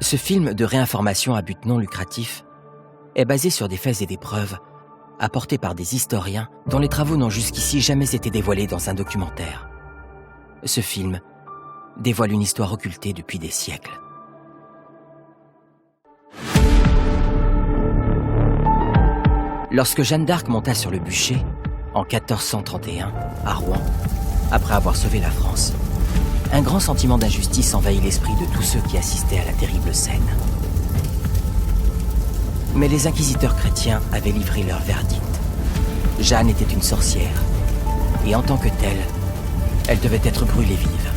Ce film de réinformation à but non lucratif est basé sur des faits et des preuves apportés par des historiens dont les travaux n'ont jusqu'ici jamais été dévoilés dans un documentaire. Ce film dévoile une histoire occultée depuis des siècles. Lorsque Jeanne d'Arc monta sur le bûcher, en 1431, à Rouen, après avoir sauvé la France, un grand sentiment d'injustice envahit l'esprit de tous ceux qui assistaient à la terrible scène. Mais les inquisiteurs chrétiens avaient livré leur verdict. Jeanne était une sorcière, et en tant que telle, elle devait être brûlée vive.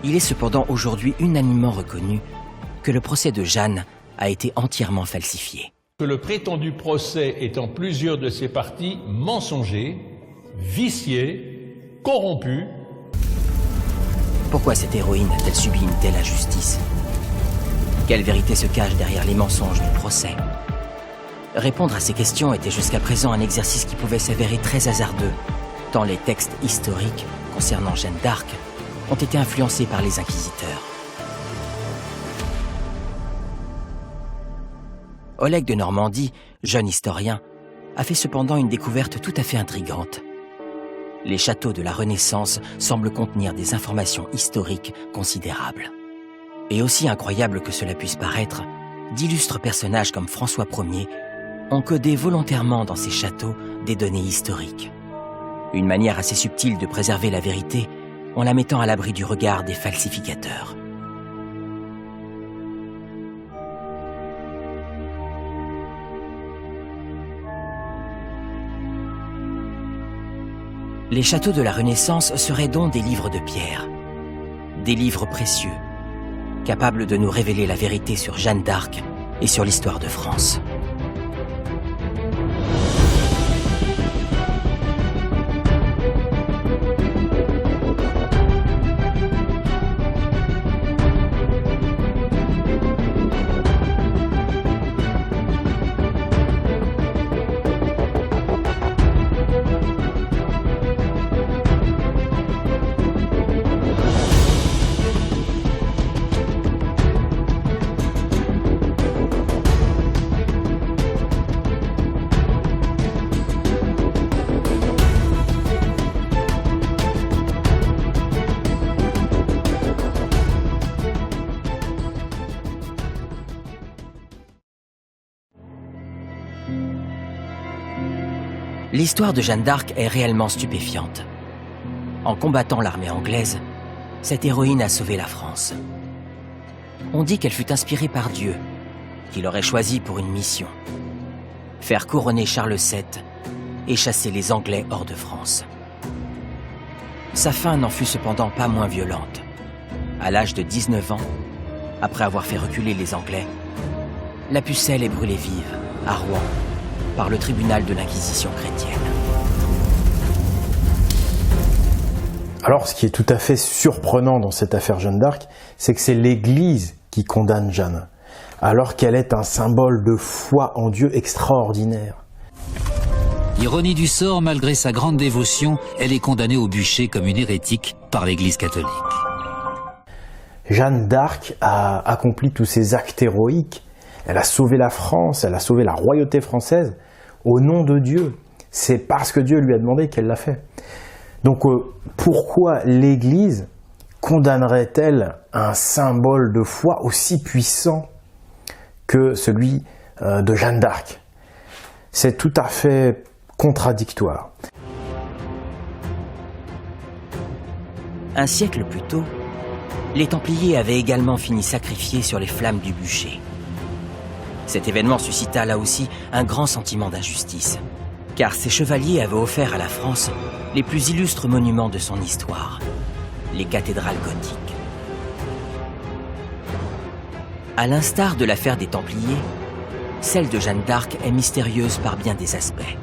Il est cependant aujourd'hui unanimement reconnu que le procès de Jeanne a été entièrement falsifié. Que le prétendu procès est en plusieurs de ses parties mensonger, vicié, corrompu. Pourquoi cette héroïne a-t-elle subi une telle injustice? Quelle vérité se cache derrière les mensonges du procès? Répondre à ces questions était jusqu'à présent un exercice qui pouvait s'avérer très hasardeux, tant les textes historiques concernant Jeanne d'Arc ont été influencés par les inquisiteurs. Oleg de Normandie, jeune historien, a fait cependant une découverte tout à fait intrigante. Les châteaux de la Renaissance semblent contenir des informations historiques considérables. Et aussi incroyable que cela puisse paraître, d'illustres personnages comme François Ier ont codé volontairement dans ces châteaux des données historiques. Une manière assez subtile de préserver la vérité en la mettant à l'abri du regard des falsificateurs. Les châteaux de la Renaissance seraient donc des livres de pierre, des livres précieux, capables de nous révéler la vérité sur Jeanne d'Arc et sur l'histoire de France. L'histoire de Jeanne d'Arc est réellement stupéfiante. En combattant l'armée anglaise, cette héroïne a sauvé la France. On dit qu'elle fut inspirée par Dieu, qui l'aurait choisie pour une mission. Faire couronner Charles VII et chasser les Anglais hors de France. Sa fin n'en fut cependant pas moins violente. À l'âge de 19 ans, après avoir fait reculer les Anglais, la pucelle est brûlée vive, à Rouen, par le tribunal de l'Inquisition chrétienne. Alors, ce qui est tout à fait surprenant dans cette affaire Jeanne d'Arc, c'est que c'est l'Église qui condamne Jeanne, alors qu'elle est un symbole de foi en Dieu extraordinaire. Ironie du sort, malgré sa grande dévotion, elle est condamnée au bûcher comme une hérétique par l'Église catholique. Jeanne d'Arc a accompli tous ces actes héroïques. Elle a sauvé la France, elle a sauvé la royauté française au nom de Dieu. C'est parce que Dieu lui a demandé qu'elle l'a fait. Donc pourquoi l'Église condamnerait-elle un symbole de foi aussi puissant que celui de Jeanne d'Arc? C'est tout à fait contradictoire. Un siècle plus tôt, les Templiers avaient également fini sacrifiés sur les flammes du bûcher. Cet événement suscita là aussi un grand sentiment d'injustice, car ces chevaliers avaient offert à la France les plus illustres monuments de son histoire, les cathédrales gothiques. À l'instar de l'affaire des Templiers, celle de Jeanne d'Arc est mystérieuse par bien des aspects.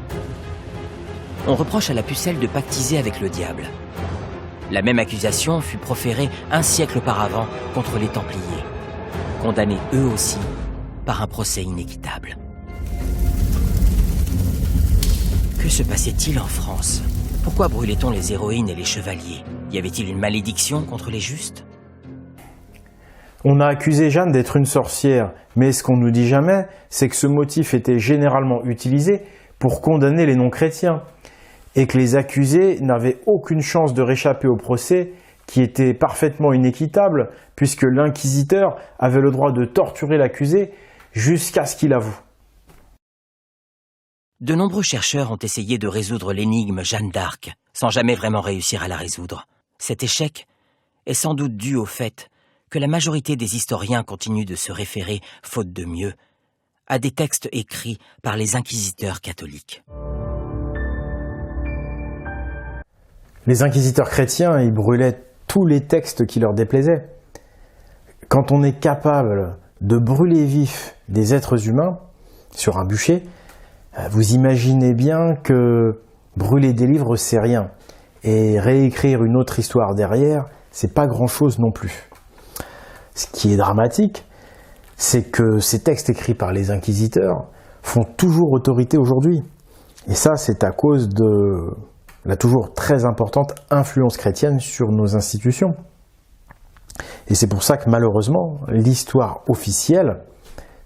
On reproche à la pucelle de pactiser avec le diable. La même accusation fut proférée un siècle auparavant contre les Templiers, condamnés eux aussi par un procès inéquitable. Que se passait-il en France? Pourquoi brûlait-on les héroïnes et les chevaliers? Y avait-il une malédiction contre les justes? On a accusé Jeanne d'être une sorcière, mais ce qu'on ne nous dit jamais, c'est que ce motif était généralement utilisé pour condamner les non-chrétiens, et que les accusés n'avaient aucune chance de réchapper au procès, qui était parfaitement inéquitable, puisque l'inquisiteur avait le droit de torturer l'accusé jusqu'à ce qu'il avoue. De nombreux chercheurs ont essayé de résoudre l'énigme Jeanne d'Arc, sans jamais vraiment réussir à la résoudre. Cet échec est sans doute dû au fait que la majorité des historiens continuent de se référer, faute de mieux, à des textes écrits par les inquisiteurs catholiques. Les inquisiteurs chrétiens, ils brûlaient tous les textes qui leur déplaisaient. Quand on est capable de brûler vifs des êtres humains sur un bûcher, vous imaginez bien que brûler des livres, c'est rien. Et réécrire une autre histoire derrière, c'est pas grand-chose non plus. Ce qui est dramatique, c'est que ces textes écrits par les inquisiteurs font toujours autorité aujourd'hui. Et ça, c'est à cause de la toujours très importante influence chrétienne sur nos institutions. Et c'est pour ça que malheureusement, l'histoire officielle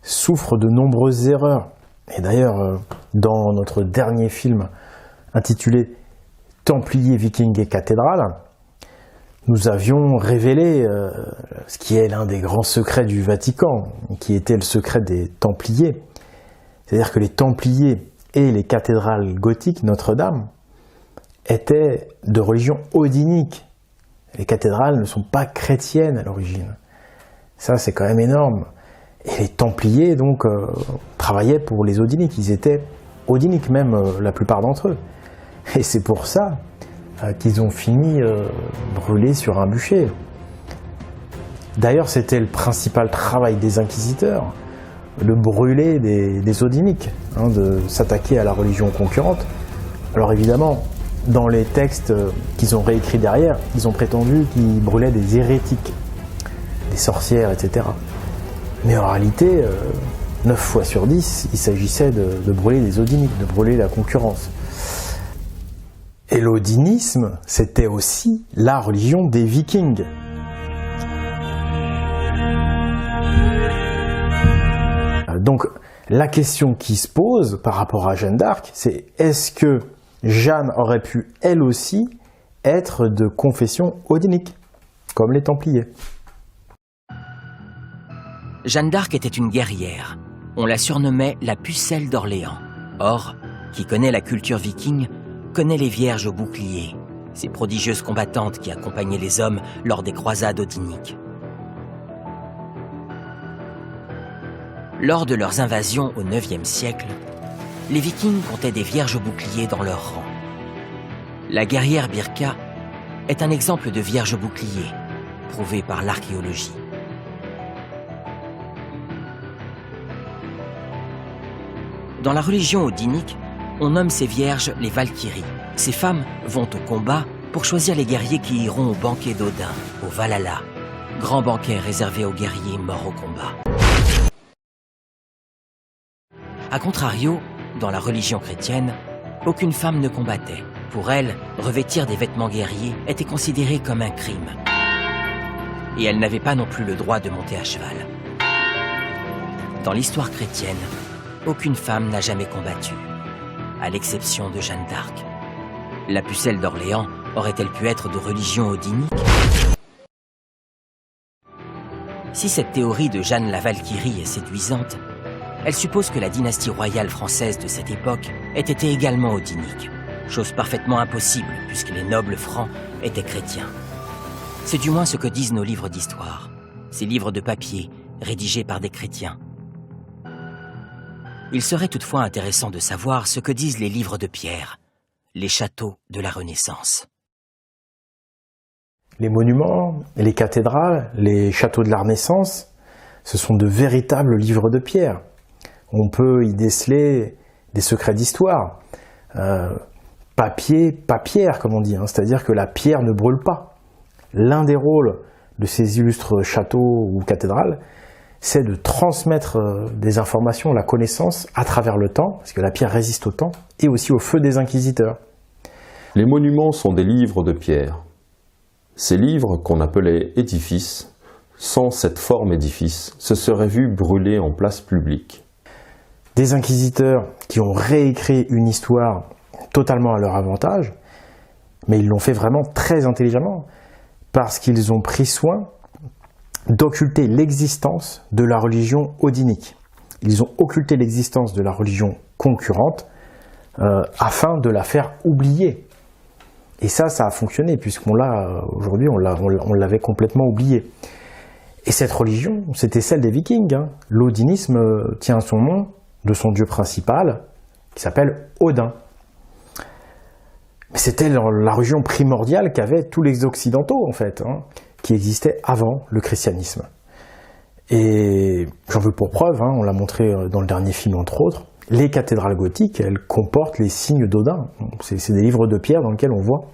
souffre de nombreuses erreurs. Et d'ailleurs, dans notre dernier film intitulé « Templiers, Vikings et cathédrales », nous avions révélé ce qui est l'un des grands secrets du Vatican, qui était le secret des Templiers. C'est-à-dire que les Templiers et les cathédrales gothiques Notre-Dame étaient de religion odinique. Les cathédrales ne sont pas chrétiennes à l'origine. Ça, c'est quand même énorme. Et les Templiers, donc, travaillaient pour les odiniques. Ils étaient odiniques, même la plupart d'entre eux. Et c'est pour ça qu'ils ont fini brûlés sur un bûcher. D'ailleurs, c'était le principal travail des inquisiteurs, de brûler des odiniques, de s'attaquer à la religion concurrente. Alors évidemment, dans les textes qu'ils ont réécrits derrière, ils ont prétendu qu'ils brûlaient des hérétiques, des sorcières, etc. Mais en réalité, 9 fois sur 10, il s'agissait de brûler des odiniques, de brûler la concurrence. Et l'odinisme, c'était aussi la religion des Vikings. Donc, la question qui se pose par rapport à Jeanne d'Arc, c'est est-ce que Jeanne aurait pu, elle aussi, être de confession odinique, comme les Templiers? Jeanne d'Arc était une guerrière. On la surnommait la pucelle d'Orléans. Or, qui connaît la culture viking, connaît les vierges au bouclier, ces prodigieuses combattantes qui accompagnaient les hommes lors des croisades odiniques. Lors de leurs invasions au IXe siècle, les Vikings comptaient des vierges au bouclier dans leur rang. La guerrière Birka est un exemple de vierge au bouclier, prouvé par l'archéologie. Dans la religion odinique, on nomme ces vierges les Valkyries. Ces femmes vont au combat pour choisir les guerriers qui iront au banquet d'Odin, au Valhalla, grand banquet réservé aux guerriers morts au combat. A contrario, dans la religion chrétienne, aucune femme ne combattait. Pour elle, revêtir des vêtements guerriers était considéré comme un crime. Et elle n'avait pas non plus le droit de monter à cheval. Dans l'histoire chrétienne, aucune femme n'a jamais combattu, à l'exception de Jeanne d'Arc. La pucelle d'Orléans aurait-elle pu être de religion odinique? Si cette théorie de Jeanne la Valkyrie est séduisante, elle suppose que la dynastie royale française de cette époque ait été également odinique, chose parfaitement impossible puisque les nobles francs étaient chrétiens. C'est du moins ce que disent nos livres d'histoire, ces livres de papier rédigés par des chrétiens. Il serait toutefois intéressant de savoir ce que disent les livres de pierre, les châteaux de la Renaissance. Les monuments, les cathédrales, les châteaux de la Renaissance, ce sont de véritables livres de pierre. On peut y déceler des secrets d'histoire. Papier, pas pierre, comme on dit, c'est-à-dire que la pierre ne brûle pas. L'un des rôles de ces illustres châteaux ou cathédrales, c'est de transmettre des informations, la connaissance à travers le temps, parce que la pierre résiste au temps, et aussi au feu des inquisiteurs. Les monuments sont des livres de pierre. Ces livres, qu'on appelait édifices, Sans cette forme édifice, se serait vu brûler en place publique. Des inquisiteurs qui ont réécrit une histoire totalement à leur avantage, mais ils l'ont fait vraiment très intelligemment, parce qu'ils ont pris soin d'occulter l'existence de la religion odinique. Ils ont occulté l'existence de la religion concurrente afin de la faire oublier. Et ça a fonctionné, puisqu'on l'a aujourd'hui, on l'avait complètement oublié. Et cette religion, c'était celle des Vikings. L'odinisme tient son nom de son dieu principal, qui s'appelle Odin. Mais c'était la religion primordiale qu'avaient tous les Occidentaux, en fait, qui existait avant le christianisme. Et j'en veux pour preuve, on l'a montré dans le dernier film entre autres, les cathédrales gothiques, elles comportent les signes d'Odin. C'est des livres de pierre dans lesquels on voit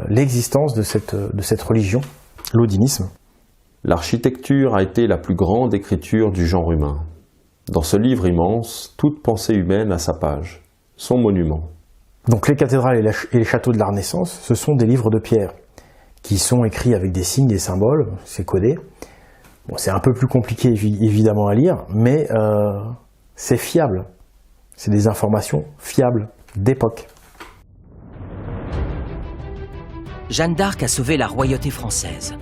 l'existence de cette religion, l'odinisme. L'architecture a été la plus grande écriture du genre humain. Dans ce livre immense, toute pensée humaine a sa page, son monument. Donc les cathédrales et les châteaux de la Renaissance, ce sont des livres de pierre qui sont écrits avec des signes, des symboles, c'est codé. Bon, c'est un peu plus compliqué évidemment à lire, mais c'est fiable. C'est des informations fiables d'époque. Jeanne d'Arc a sauvé la royauté française.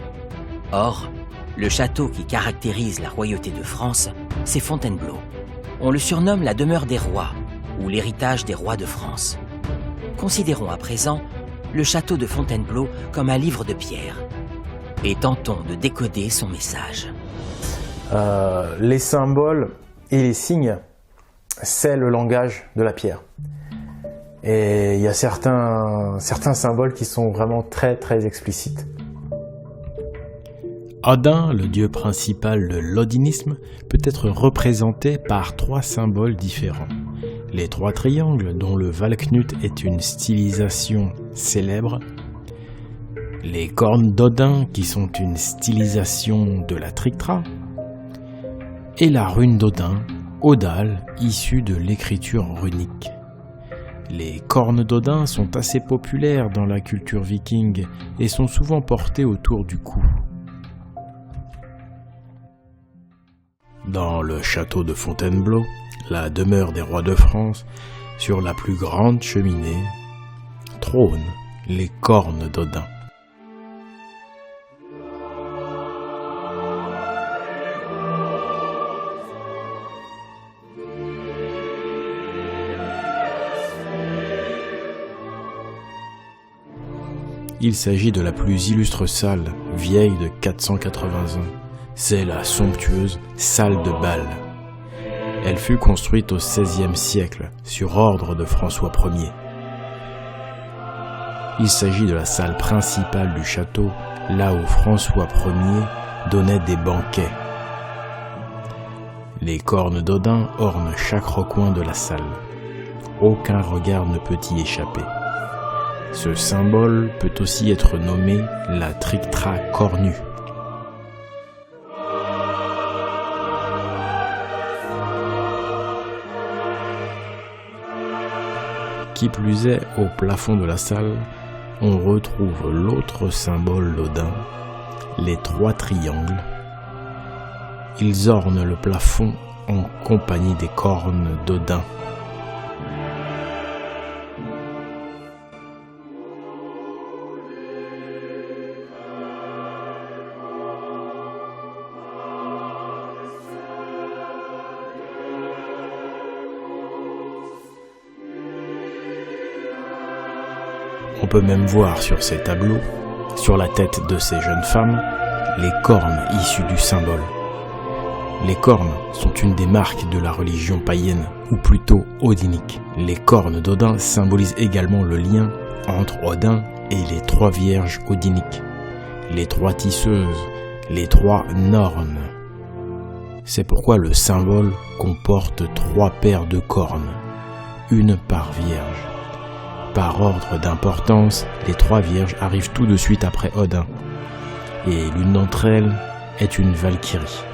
Or, le château qui caractérise la royauté de France, c'est Fontainebleau. On le surnomme la demeure des rois, ou l'héritage des rois de France. Considérons à présent le château de Fontainebleau comme un livre de pierre, et tentons de décoder son message. Les symboles et les signes, c'est le langage de la pierre. Et il y a certains symboles qui sont vraiment très très explicites. Odin, le dieu principal de l'odinisme, peut être représenté par 3 symboles différents. Les 3 triangles, dont le Valknut est une stylisation célèbre, les cornes d'Odin, qui sont une stylisation de la Trictra, et la rune d'Odin, Odal, issue de l'écriture runique. Les cornes d'Odin sont assez populaires dans la culture viking et sont souvent portées autour du cou. Dans le château de Fontainebleau, la demeure des rois de France, sur la plus grande cheminée, trônent les cornes d'Odin. Il s'agit de la plus illustre salle, vieille de 480 ans. C'est la somptueuse salle de bal. Elle fut construite au XVIe siècle, sur ordre de François Ier. Il s'agit de la salle principale du château, là où François Ier donnait des banquets. Les cornes d'Odin ornent chaque recoin de la salle. Aucun regard ne peut y échapper. Ce symbole peut aussi être nommé la Trictra cornue. Qui plus est, au plafond de la salle, on retrouve l'autre symbole d'Odin, les 3 triangles. Ils ornent le plafond en compagnie des cornes d'Odin. On peut même voir sur ces tableaux, sur la tête de ces jeunes femmes, les cornes issues du symbole. Les cornes sont une des marques de la religion païenne, ou plutôt odinique. Les cornes d'Odin symbolisent également le lien entre Odin et les 3 vierges odiniques, les 3 tisseuses, les 3 nornes. C'est pourquoi le symbole comporte 3 paires de cornes, une par vierge. Par ordre d'importance, les 3 vierges arrivent tout de suite après Odin, et l'une d'entre elles est une valkyrie,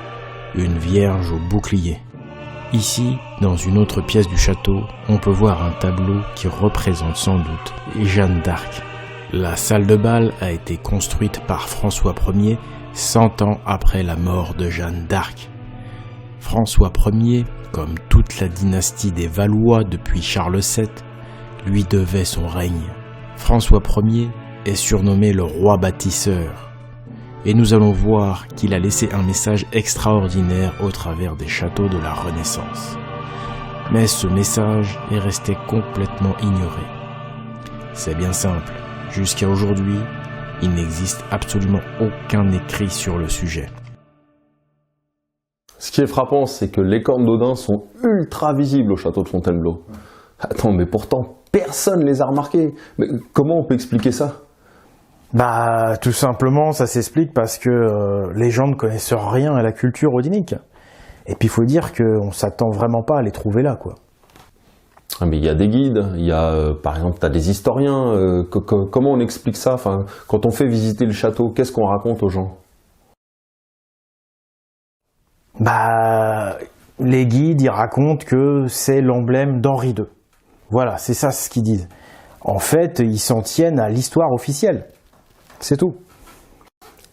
une vierge au bouclier. Ici, dans une autre pièce du château, on peut voir un tableau qui représente sans doute Jeanne d'Arc, La salle de bal a été construite par François Ier 100 ans après la mort de Jeanne d'Arc. François Ier, comme toute la dynastie des Valois depuis Charles VII, lui devait son règne. François Ier est surnommé le roi bâtisseur. Et nous allons voir qu'il a laissé un message extraordinaire au travers des châteaux de la Renaissance. Mais ce message est resté complètement ignoré. C'est bien simple, jusqu'à aujourd'hui, il n'existe absolument aucun écrit sur le sujet. Ce qui est frappant, c'est que les cornes d'Odin sont ultra visibles au château de Fontainebleau. Attends, mais pourtant, personne les a remarquées. Mais comment on peut expliquer ça ? Bah, tout simplement, ça s'explique parce que les gens ne connaissent rien à la culture odinique. Et puis, il faut dire qu'on s'attend vraiment pas à les trouver là, quoi. Ah, mais il y a des guides, il y a, par exemple, tu as des historiens. Comment on explique ça ? Enfin, quand on fait visiter le château, qu'est-ce qu'on raconte aux gens ? Bah, les guides, ils racontent que c'est l'emblème d'Henri II. Voilà, c'est ça ce qu'ils disent. En fait, ils s'en tiennent à l'histoire officielle. C'est tout.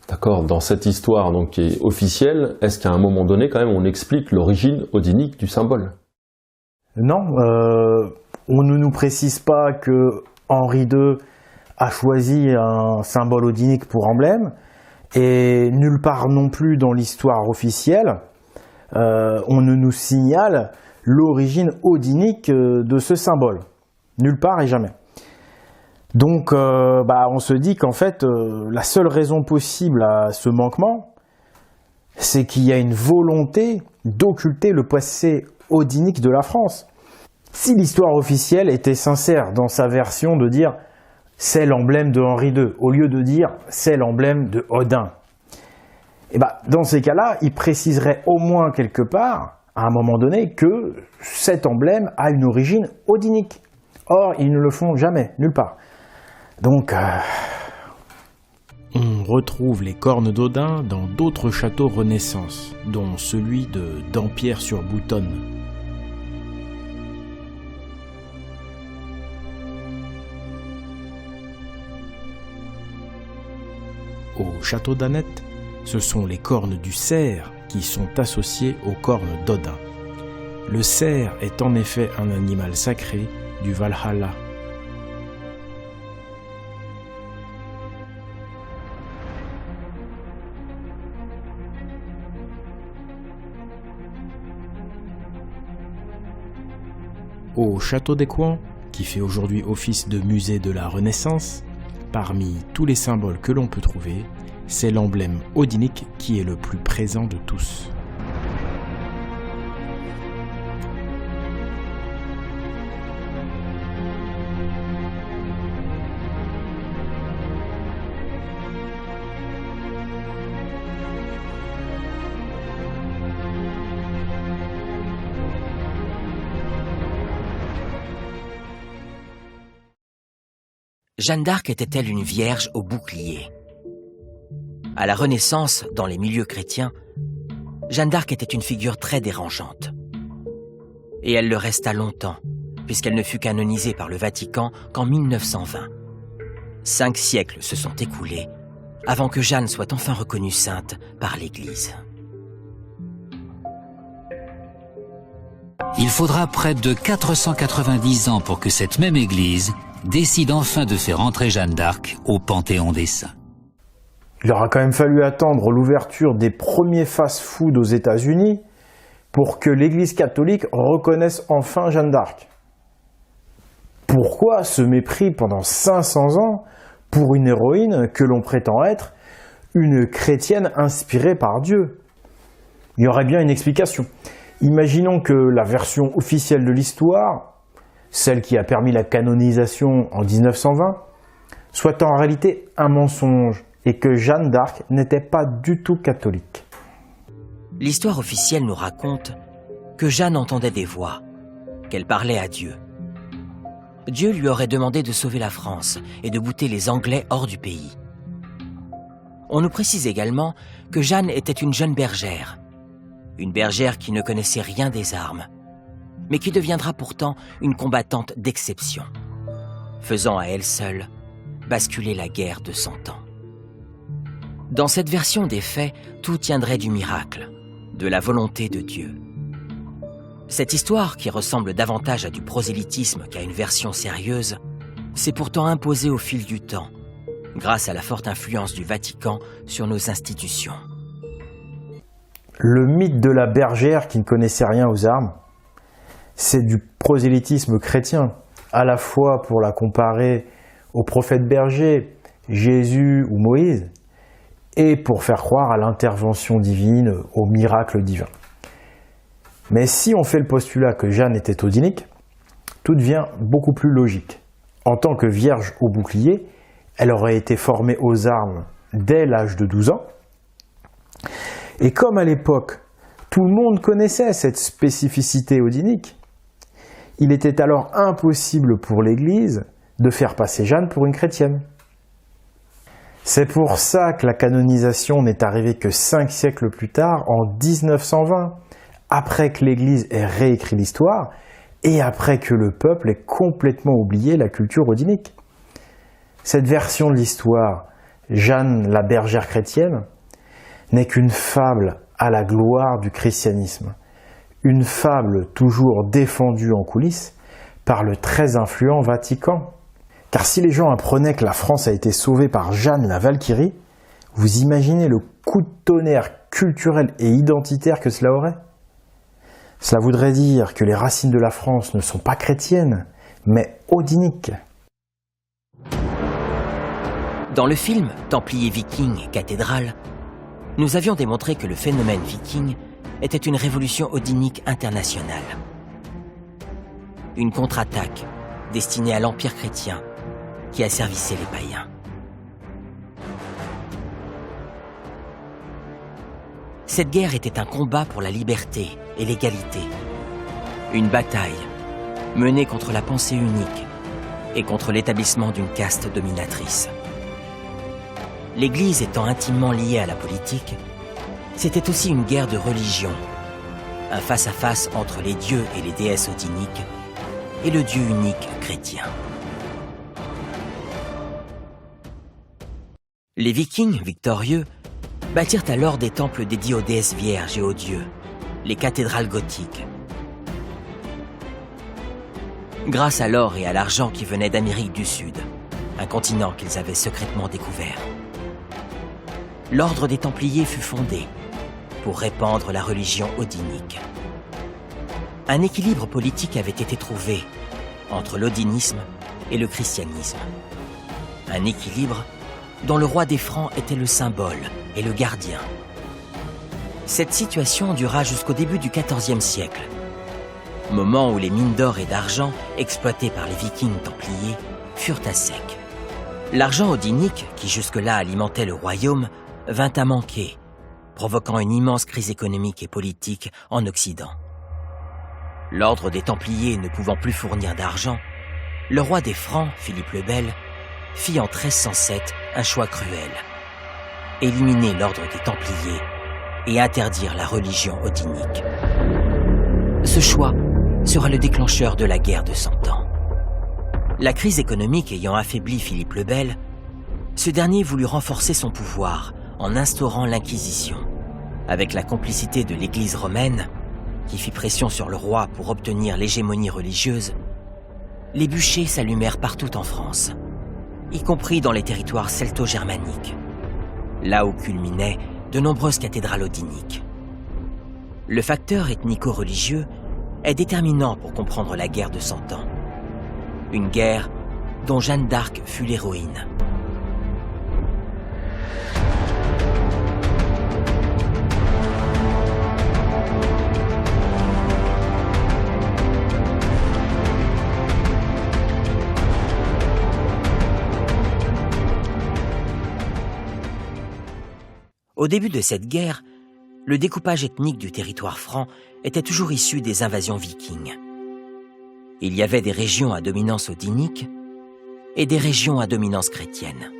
D'accord, dans cette histoire donc, qui est officielle, est-ce qu'à un moment donné, quand même, on explique l'origine odinique du symbole ? Non, on ne nous précise pas que Henri II a choisi un symbole odinique pour emblème, et nulle part non plus dans l'histoire officielle, on ne nous signale l'origine odinique de ce symbole. Nulle part et jamais. Donc, on se dit qu'en fait, la seule raison possible à ce manquement, c'est qu'il y a une volonté d'occulter le passé odinique de la France. Si l'histoire officielle était sincère dans sa version de dire « c'est l'emblème de Henri II », au lieu de dire « c'est l'emblème de Odin », et dans ces cas-là, il préciserait au moins quelque part, à un moment donné, que cet emblème a une origine odinique. Or, ils ne le font jamais, nulle part. Donc, on retrouve les cornes d'Odin dans d'autres châteaux Renaissance, dont celui de Dampierre-sur-Boutonne. Au château d'Annette, ce sont les cornes du cerf qui sont associées aux cornes d'Odin. Le cerf est en effet un animal sacré du Valhalla. Au château d'Écouen, qui fait aujourd'hui office de musée de la Renaissance, parmi tous les symboles que l'on peut trouver, c'est l'emblème odinique qui est le plus présent de tous. Jeanne d'Arc était-elle une vierge au bouclier ? À la Renaissance, dans les milieux chrétiens, Jeanne d'Arc était une figure très dérangeante. Et elle le resta longtemps, puisqu'elle ne fut canonisée par le Vatican qu'en 1920. 5 siècles se sont écoulés avant que Jeanne soit enfin reconnue sainte par l'Église. Il faudra près de 490 ans pour que cette même Église décide enfin de faire entrer Jeanne d'Arc au Panthéon des Saints. Il aura quand même fallu attendre l'ouverture des premiers fast-food aux États-Unis pour que l'Église catholique reconnaisse enfin Jeanne d'Arc. Pourquoi ce mépris pendant 500 ans pour une héroïne que l'on prétend être une chrétienne inspirée par Dieu ? Il y aurait bien une explication. Imaginons que la version officielle de l'histoire, celle qui a permis la canonisation en 1920, soit en réalité un mensonge et que Jeanne d'Arc n'était pas du tout catholique. L'histoire officielle nous raconte que Jeanne entendait des voix, qu'elle parlait à Dieu. Dieu lui aurait demandé de sauver la France et de bouter les Anglais hors du pays. On nous précise également que Jeanne était une jeune bergère qui ne connaissait rien des armes, mais qui deviendra pourtant une combattante d'exception, faisant à elle seule basculer la guerre de 100 ans. Dans cette version des faits, tout tiendrait du miracle, de la volonté de Dieu. Cette histoire, qui ressemble davantage à du prosélytisme qu'à une version sérieuse, s'est pourtant imposée au fil du temps, grâce à la forte influence du Vatican sur nos institutions. Le mythe de la bergère qui ne connaissait rien aux armes, c'est du prosélytisme chrétien, à la fois pour la comparer aux prophètes bergers, Jésus ou Moïse, et pour faire croire à l'intervention divine, au miracle divin. Mais si on fait le postulat que Jeanne était odinique, tout devient beaucoup plus logique. En tant que vierge au bouclier, elle aurait été formée aux armes dès l'âge de 12 ans. Et comme à l'époque, tout le monde connaissait cette spécificité odinique, il était alors impossible pour l'Église de faire passer Jeanne pour une chrétienne. C'est pour ça que la canonisation n'est arrivée que 5 siècles plus tard, en 1920, après que l'Église ait réécrit l'histoire et après que le peuple ait complètement oublié la culture odinique. Cette version de l'histoire, Jeanne la bergère chrétienne, n'est qu'une fable à la gloire du christianisme. Une fable toujours défendue en coulisses par le très influent Vatican. Car si les gens apprenaient que la France a été sauvée par Jeanne la Valkyrie, vous imaginez le coup de tonnerre culturel et identitaire que cela aurait? Cela voudrait dire que les racines de la France ne sont pas chrétiennes, mais odiniques. Dans le film « Templiers vikings et cathédrale », nous avions démontré que le phénomène viking était une révolution odinique internationale. Une contre-attaque destinée à l'Empire chrétien qui asservissait les païens. Cette guerre était un combat pour la liberté et l'égalité. Une bataille menée contre la pensée unique et contre l'établissement d'une caste dominatrice. L'Église étant intimement liée à la politique, c'était aussi une guerre de religion, un face-à-face entre les dieux et les déesses odiniques et le Dieu unique chrétien. Les Vikings, victorieux, bâtirent alors des temples dédiés aux déesses vierges et aux dieux, les cathédrales gothiques. Grâce à l'or et à l'argent qui venaient d'Amérique du Sud, un continent qu'ils avaient secrètement découvert, l'ordre des Templiers fut fondé pour répandre la religion odinique. Un équilibre politique avait été trouvé entre l'odinisme et le christianisme. Un équilibre dont le roi des Francs était le symbole et le gardien. Cette situation dura jusqu'au début du XIVe siècle, moment où les mines d'or et d'argent exploitées par les Vikings templiers furent à sec. L'argent odinique, qui jusque-là alimentait le royaume, vint à manquer, provoquant une immense crise économique et politique en Occident. L'ordre des Templiers ne pouvant plus fournir d'argent, le roi des Francs, Philippe le Bel, fit en 1307 un choix cruel: éliminer l'ordre des Templiers et interdire la religion odinique. Ce choix sera le déclencheur de la guerre de 100 ans. La crise économique ayant affaibli Philippe le Bel, ce dernier voulut renforcer son pouvoir en instaurant l'Inquisition. Avec la complicité de l'Église romaine, qui fit pression sur le roi pour obtenir l'hégémonie religieuse, les bûchers s'allumèrent partout en France, y compris dans les territoires celto-germaniques, là où culminaient de nombreuses cathédrales odiniques. Le facteur ethnico-religieux est déterminant pour comprendre la guerre de 100 ans. Une guerre dont Jeanne d'Arc fut l'héroïne. Au début de cette guerre, le découpage ethnique du territoire franc était toujours issu des invasions vikings. Il y avait des régions à dominance odinique et des régions à dominance chrétienne.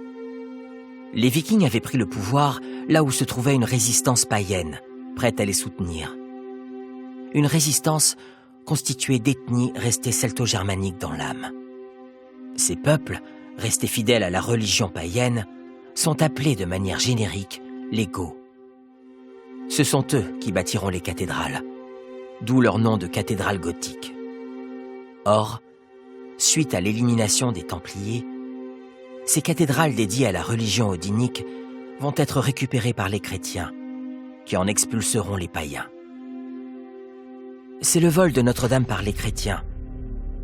Les Vikings avaient pris le pouvoir là où se trouvait une résistance païenne, prête à les soutenir. Une résistance constituée d'ethnies restées celto-germaniques dans l'âme. Ces peuples, restés fidèles à la religion païenne, sont appelés de manière générique les Goths. Ce sont eux qui bâtiront les cathédrales, d'où leur nom de cathédrale gothique. Or, suite à l'élimination des Templiers, ces cathédrales dédiées à la religion odinique vont être récupérées par les chrétiens, qui en expulseront les païens. C'est le vol de Notre-Dame par les chrétiens,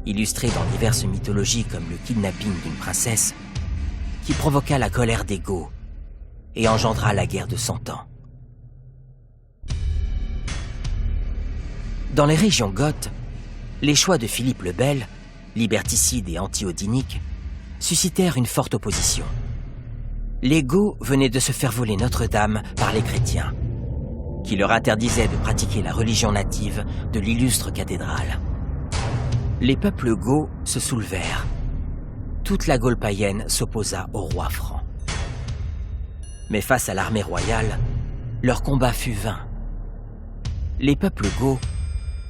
illustré dans diverses mythologies comme le kidnapping d'une princesse, qui provoqua la colère des Goths et engendra la guerre de 100 ans. Dans les régions goths, les choix de Philippe le Bel, liberticide et anti-odinique, suscitèrent une forte opposition. Les Goths venaient de se faire voler Notre-Dame par les chrétiens, qui leur interdisaient de pratiquer la religion native de l'illustre cathédrale. Les peuples goths se soulevèrent. Toute la Gaule païenne s'opposa au roi franc. Mais face à l'armée royale, leur combat fut vain. Les peuples goths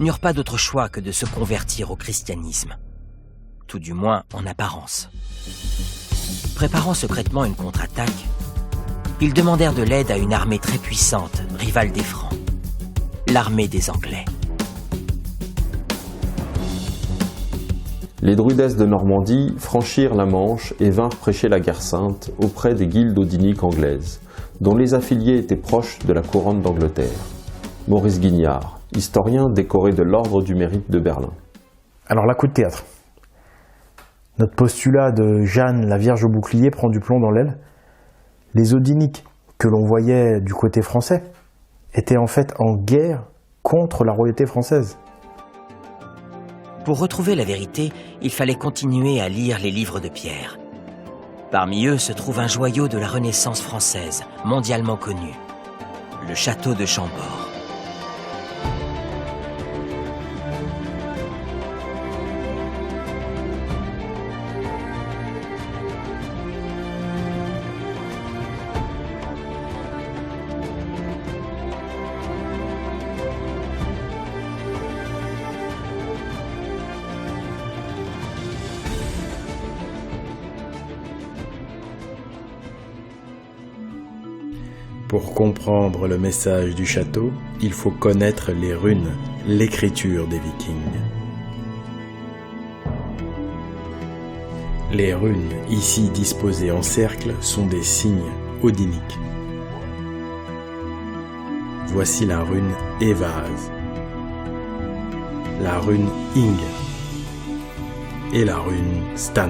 n'eurent pas d'autre choix que de se convertir au christianisme, tout du moins en apparence. Préparant secrètement une contre-attaque, ils demandèrent de l'aide à une armée très puissante, rivale des Francs, l'armée des Anglais. Les druides de Normandie franchirent la Manche et vinrent prêcher la guerre sainte auprès des guildes odiniques anglaises, dont les affiliés étaient proches de la couronne d'Angleterre. Maurice Guignard, historien décoré de l'Ordre du Mérite de Berlin. Alors là, coup de théâtre. Notre postulat de Jeanne, la Vierge au bouclier, prend du plomb dans l'aile. Les odiniques que l'on voyait du côté français étaient en fait en guerre contre la royauté française. Pour retrouver la vérité, il fallait continuer à lire les livres de Pierre. Parmi eux se trouve un joyau de la Renaissance française, mondialement connu, le château de Chambord. Pour comprendre le message du château, il faut connaître les runes, l'écriture des Vikings. Les runes, ici disposées en cercle, sont des signes odiniques. Voici la rune Evaz, la rune Ing et la rune Stan.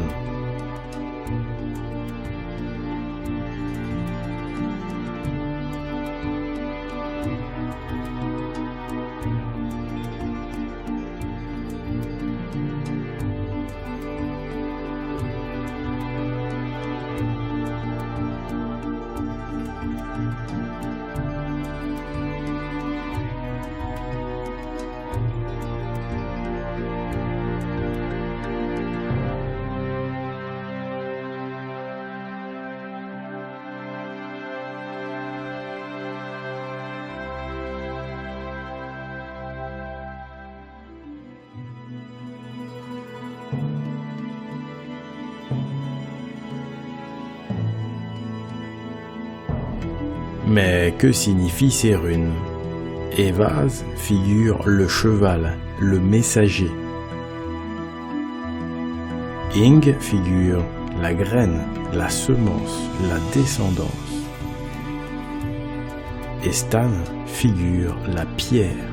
Mais que signifient ces runes? Evaz figure le cheval, le messager. Ing figure la graine, la semence, la descendance. Et Stan figure la pierre.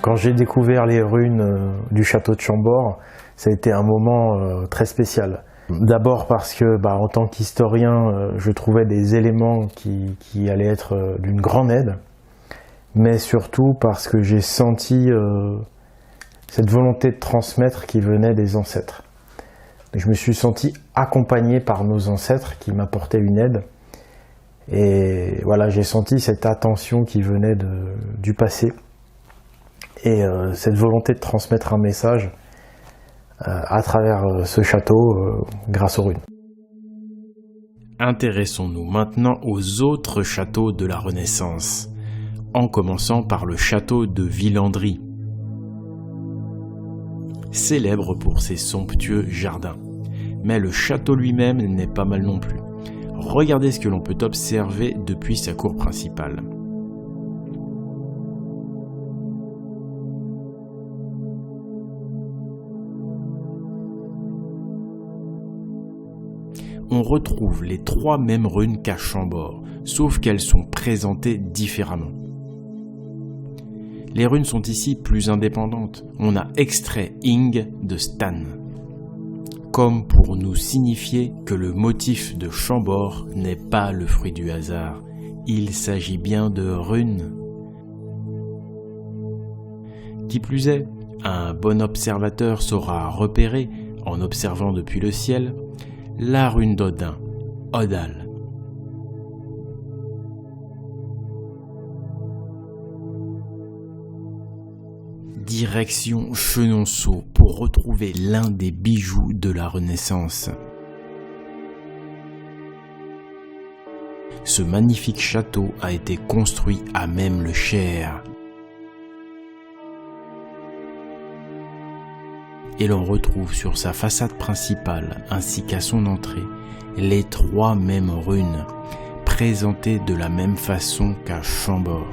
Quand j'ai découvert les runes du château de Chambord, ça a été un moment très spécial. D'abord parce que, en tant qu'historien, je trouvais des éléments qui allaient être d'une grande aide, mais surtout parce que j'ai senti cette volonté de transmettre qui venait des ancêtres. Je me suis senti accompagné par nos ancêtres qui m'apportaient une aide. Et voilà, j'ai senti cette attention qui venait du passé et cette volonté de transmettre un message à travers ce château grâce aux runes. Intéressons-nous maintenant aux autres châteaux de la Renaissance, en commençant par le château de Villandry, célèbre pour ses somptueux jardins. Mais le château lui-même n'est pas mal non plus. Regardez ce que l'on peut observer depuis sa cour principale. On retrouve les 3 mêmes runes qu'à Chambord, sauf qu'elles sont présentées différemment. Les runes sont ici plus indépendantes. On a extrait Ing de Stan, comme pour nous signifier que le motif de Chambord n'est pas le fruit du hasard. Il s'agit bien de runes. Qui plus est, un bon observateur saura repérer, en observant depuis le ciel, la rune d'Odin, Odal. Direction Chenonceau pour retrouver l'un des bijoux de la Renaissance. Ce magnifique château a été construit à même le Cher. Et l'on retrouve sur sa façade principale ainsi qu'à son entrée les 3 mêmes runes, présentées de la même façon qu'à Chambord.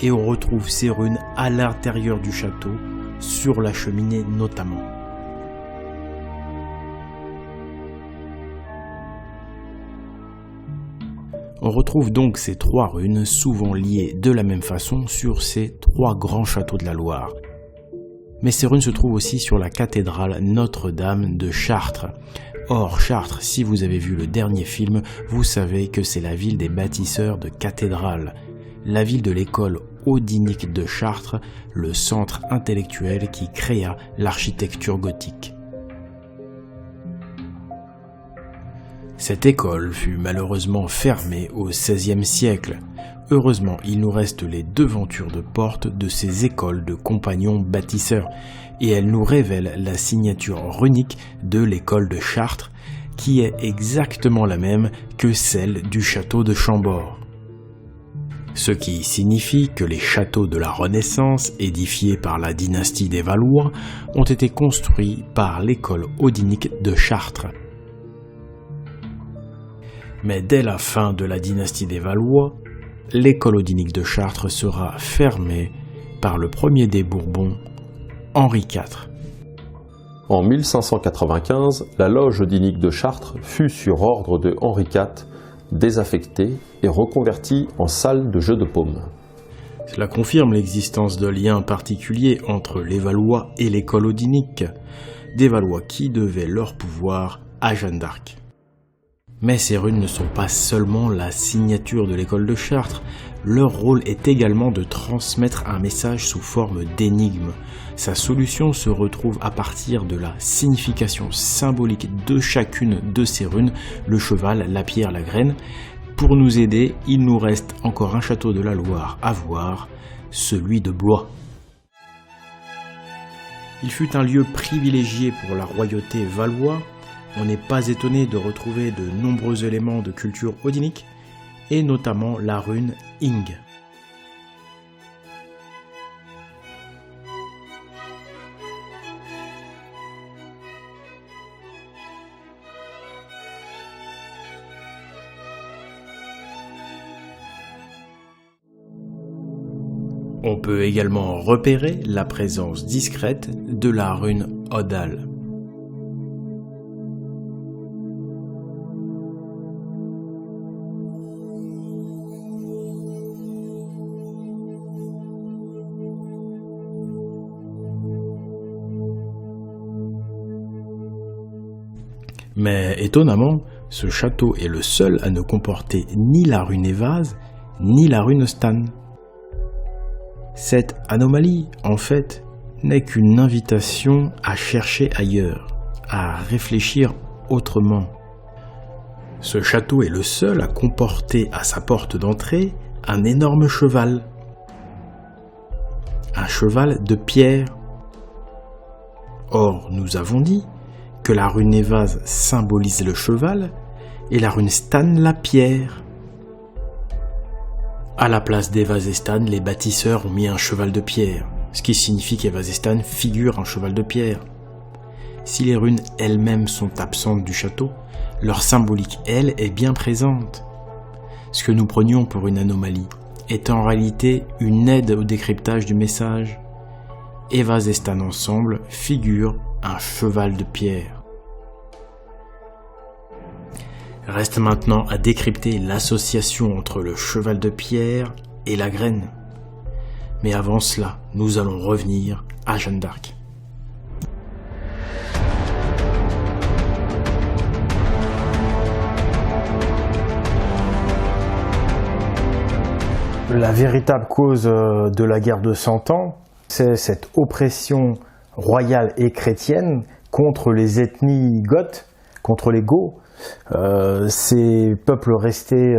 Et on retrouve ces runes à l'intérieur du château, sur la cheminée notamment. On retrouve donc ces 3 runes souvent liées de la même façon sur ces 3 grands châteaux de la Loire. Mais ces runes se trouvent aussi sur la cathédrale Notre-Dame de Chartres. Or, Chartres, si vous avez vu le dernier film, vous savez que c'est la ville des bâtisseurs de cathédrales. La ville de l'école odinique de Chartres, le centre intellectuel qui créa l'architecture gothique. Cette école fut malheureusement fermée au XVIe siècle. Heureusement, il nous reste les devantures de porte de ces écoles de compagnons bâtisseurs, et elles nous révèlent la signature runique de l'école de Chartres, qui est exactement la même que celle du château de Chambord. Ce qui signifie que les châteaux de la Renaissance, édifiés par la dynastie des Valois, ont été construits par l'école odinique de Chartres. Mais dès la fin de la dynastie des Valois, l'école odinique de Chartres sera fermée par le premier des Bourbons, Henri IV. En 1595, la loge odinique de Chartres fut, sur ordre de Henri IV, désaffectée et reconvertie en salle de jeu de paume. Cela confirme l'existence de liens particuliers entre les Valois et l'école odinique, des Valois qui devaient leur pouvoir à Jeanne d'Arc. Mais ces runes ne sont pas seulement la signature de l'école de Chartres, leur rôle est également de transmettre un message sous forme d'énigme. Sa solution se retrouve à partir de la signification symbolique de chacune de ces runes, le cheval, la pierre, la graine. Pour nous aider, il nous reste encore un château de la Loire à voir, celui de Blois. Il fut un lieu privilégié pour la royauté valois. On n'est pas étonné de retrouver de nombreux éléments de culture odinique, et notamment la rune Ing. On peut également repérer la présence discrète de la rune Odal. Mais étonnamment, ce château est le seul à ne comporter ni la rune Évase, ni la rune Stan. Cette anomalie, en fait, n'est qu'une invitation à chercher ailleurs, à réfléchir autrement. Ce château est le seul à comporter à sa porte d'entrée un énorme cheval. Un cheval de pierre. Or, nous avons dit que la rune Évase symbolise le cheval et la rune Stan la pierre. À la place d'Évase et Stan, les bâtisseurs ont mis un cheval de pierre, ce qui signifie qu'Évase et Stan figurent un cheval de pierre. Si les runes elles-mêmes sont absentes du château, leur symbolique, elle, est bien présente. Ce que nous prenions pour une anomalie est en réalité une aide au décryptage du message. Évase et Stan ensemble figurent un cheval de pierre. Reste maintenant à décrypter l'association entre le cheval de pierre et la graine. Mais avant cela, nous allons revenir à Jeanne d'Arc. La véritable cause de la guerre de 100 ans, c'est cette oppression royale et chrétienne contre les ethnies goths, contre les Goths, ces peuples restés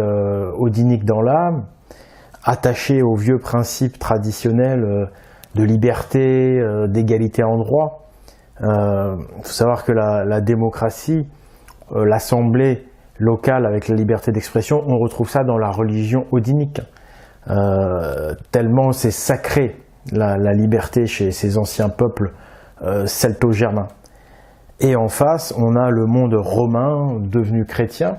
odiniques dans l'âme, attachés aux vieux principes traditionnels de liberté, d'égalité en droit. Il faut savoir que la démocratie, l'assemblée locale avec la liberté d'expression, on retrouve ça dans la religion odinique. Tellement c'est sacré la liberté chez ces anciens peuples celto-germains. Et en face, on a le monde romain devenu chrétien,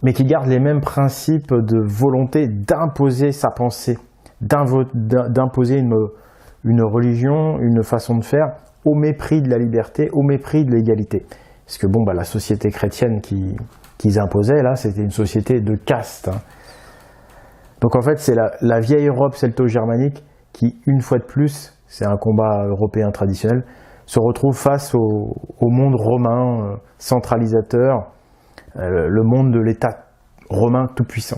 mais qui garde les mêmes principes de volonté d'imposer sa pensée, d'imposer une religion, une façon de faire, au mépris de la liberté, au mépris de l'égalité. Parce que bon, la société chrétienne qu'ils imposaient, là, c'était une société de caste. Hein. Donc en fait, c'est la vieille Europe celto-germanique qui, une fois de plus, c'est un combat européen traditionnel, se retrouve face au monde romain centralisateur, le monde de l'État romain tout-puissant.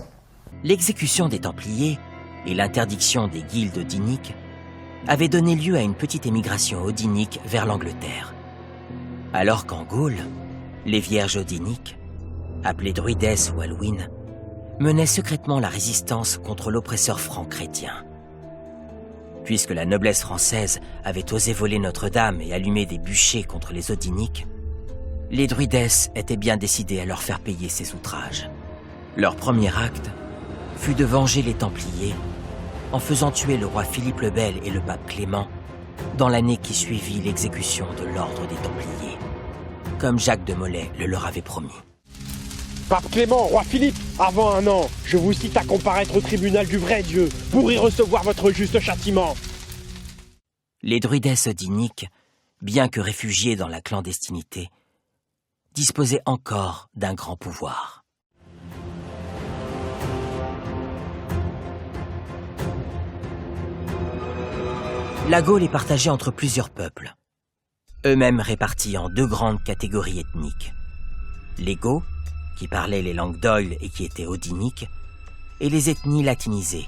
L'exécution des Templiers et l'interdiction des guildes odiniques avaient donné lieu à une petite émigration odinique vers l'Angleterre. Alors qu'en Gaule, les vierges odiniques, appelées Druides ou Alwyn, menaient secrètement la résistance contre l'oppresseur franc chrétien. Puisque la noblesse française avait osé voler Notre-Dame et allumer des bûchers contre les odiniques, les Druides étaient bien décidés à leur faire payer ces outrages. Leur premier acte fut de venger les Templiers en faisant tuer le roi Philippe le Bel et le pape Clément dans l'année qui suivit l'exécution de l'ordre des Templiers, comme Jacques de Molay le leur avait promis. Pape Clément, roi Philippe, avant un an, je vous cite à comparaître au tribunal du vrai Dieu pour y recevoir votre juste châtiment. Les Druides odiniques, bien que réfugiés dans la clandestinité, disposaient encore d'un grand pouvoir. La Gaule est partagée entre plusieurs peuples, eux-mêmes répartis en deux grandes catégories ethniques. Les Goths, qui parlaient les langues d'Oïl et qui étaient odiniques, et les ethnies latinisées,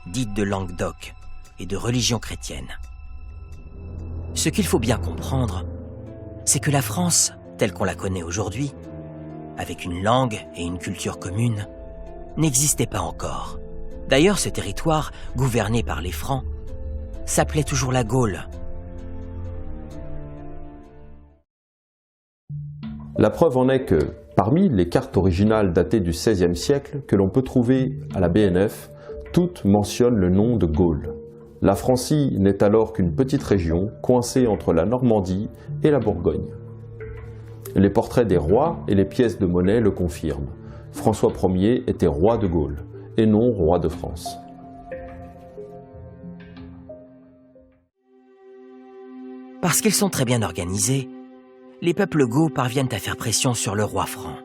dites de langue d'oc et de religion chrétienne. Ce qu'il faut bien comprendre, c'est que la France, telle qu'on la connaît aujourd'hui, avec une langue et une culture commune, n'existait pas encore. D'ailleurs, ce territoire, gouverné par les Francs, s'appelait toujours la Gaule. La preuve en est que, parmi les cartes originales datées du XVIe siècle que l'on peut trouver à la BNF, toutes mentionnent le nom de Gaule. La Francie n'est alors qu'une petite région coincée entre la Normandie et la Bourgogne. Les portraits des rois et les pièces de monnaie le confirment. François Ier était roi de Gaule et non roi de France. Parce qu'ils sont très bien organisés, les peuples goths parviennent à faire pression sur le roi franc.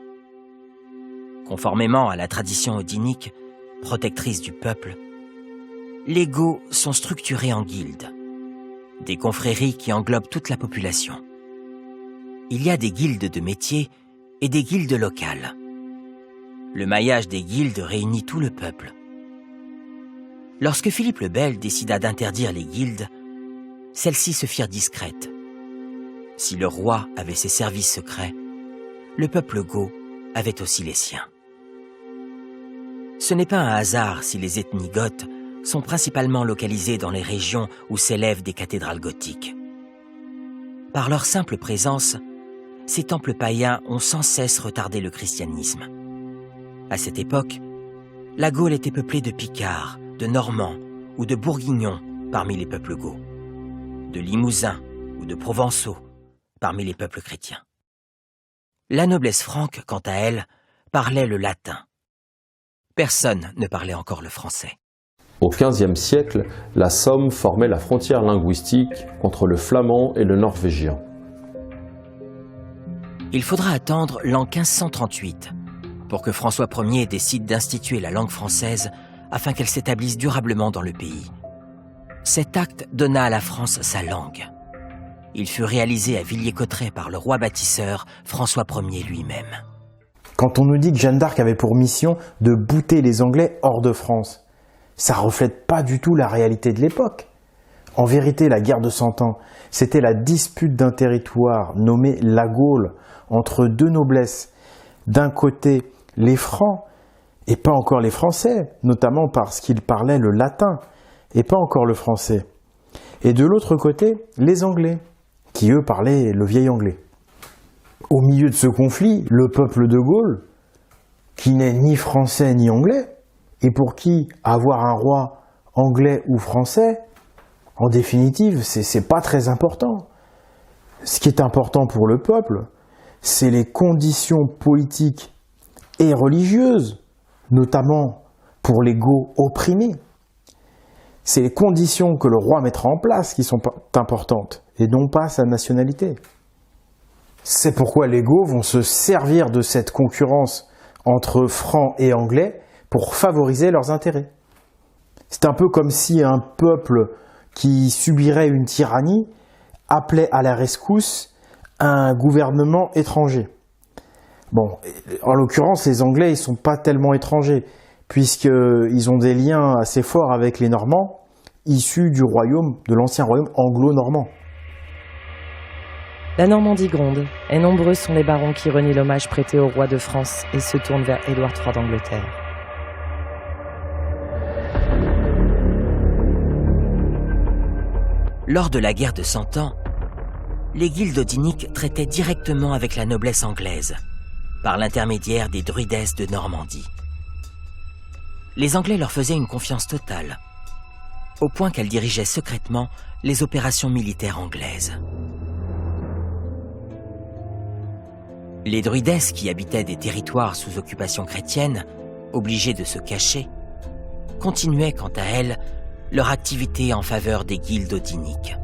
Conformément à la tradition odinique, protectrice du peuple, les Goths sont structurés en guildes, des confréries qui englobent toute la population. Il y a des guildes de métiers et des guildes locales. Le maillage des guildes réunit tout le peuple. Lorsque Philippe le Bel décida d'interdire les guildes, celles-ci se firent discrètes. Si le roi avait ses services secrets, le peuple goth avait aussi les siens. Ce n'est pas un hasard si les ethnies goths sont principalement localisées dans les régions où s'élèvent des cathédrales gothiques. Par leur simple présence, ces temples païens ont sans cesse retardé le christianisme. À cette époque, la Gaule était peuplée de Picards, de Normands ou de Bourguignons parmi les peuples goths, de Limousins ou de Provençaux parmi les peuples chrétiens. La noblesse franque, quant à elle, parlait le latin. Personne ne parlait encore le français. Au XVe siècle, la Somme formait la frontière linguistique entre le flamand et le norvégien. Il faudra attendre l'an 1538 pour que François Ier décide d'instituer la langue française afin qu'elle s'établisse durablement dans le pays. Cet acte donna à la France sa langue. Il fut réalisé à Villiers-Cotterêts par le roi bâtisseur François Ier lui-même. Quand on nous dit que Jeanne d'Arc avait pour mission de bouter les Anglais hors de France, ça ne reflète pas du tout la réalité de l'époque. En vérité, la guerre de 100 ans, c'était la dispute d'un territoire nommé la Gaule entre deux noblesses. D'un côté, les Francs, et pas encore les Français, notamment parce qu'ils parlaient le latin, et pas encore le français. Et de l'autre côté, les Anglais, qui eux parlaient le vieil anglais. Au milieu de ce conflit, le peuple de Gaule, qui n'est ni français ni anglais, et pour qui avoir un roi anglais ou français, en définitive, c'est pas très important. Ce qui est important pour le peuple, c'est les conditions politiques et religieuses, notamment pour les Goths opprimés. C'est les conditions que le roi mettra en place qui sont importantes, et non pas sa nationalité. C'est pourquoi les Goths vont se servir de cette concurrence entre Francs et Anglais pour favoriser leurs intérêts. C'est un peu comme si un peuple qui subirait une tyrannie appelait à la rescousse un gouvernement étranger. Bon, en l'occurrence, les Anglais, ils ne sont pas tellement étrangers, puisqu'ils ont des liens assez forts avec les Normands, issus du royaume, de l'ancien royaume anglo-normand. La Normandie gronde, et nombreux sont les barons qui renient l'hommage prêté au roi de France et se tournent vers Édouard III d'Angleterre. Lors de la guerre de 100 ans, les guildes odiniques traitaient directement avec la noblesse anglaise, par l'intermédiaire des druidesses de Normandie. Les Anglais leur faisaient une confiance totale, au point qu'elles dirigeaient secrètement les opérations militaires anglaises. Les druidesses qui habitaient des territoires sous occupation chrétienne, obligées de se cacher, continuaient quant à elles leur activité en faveur des guildes odiniques.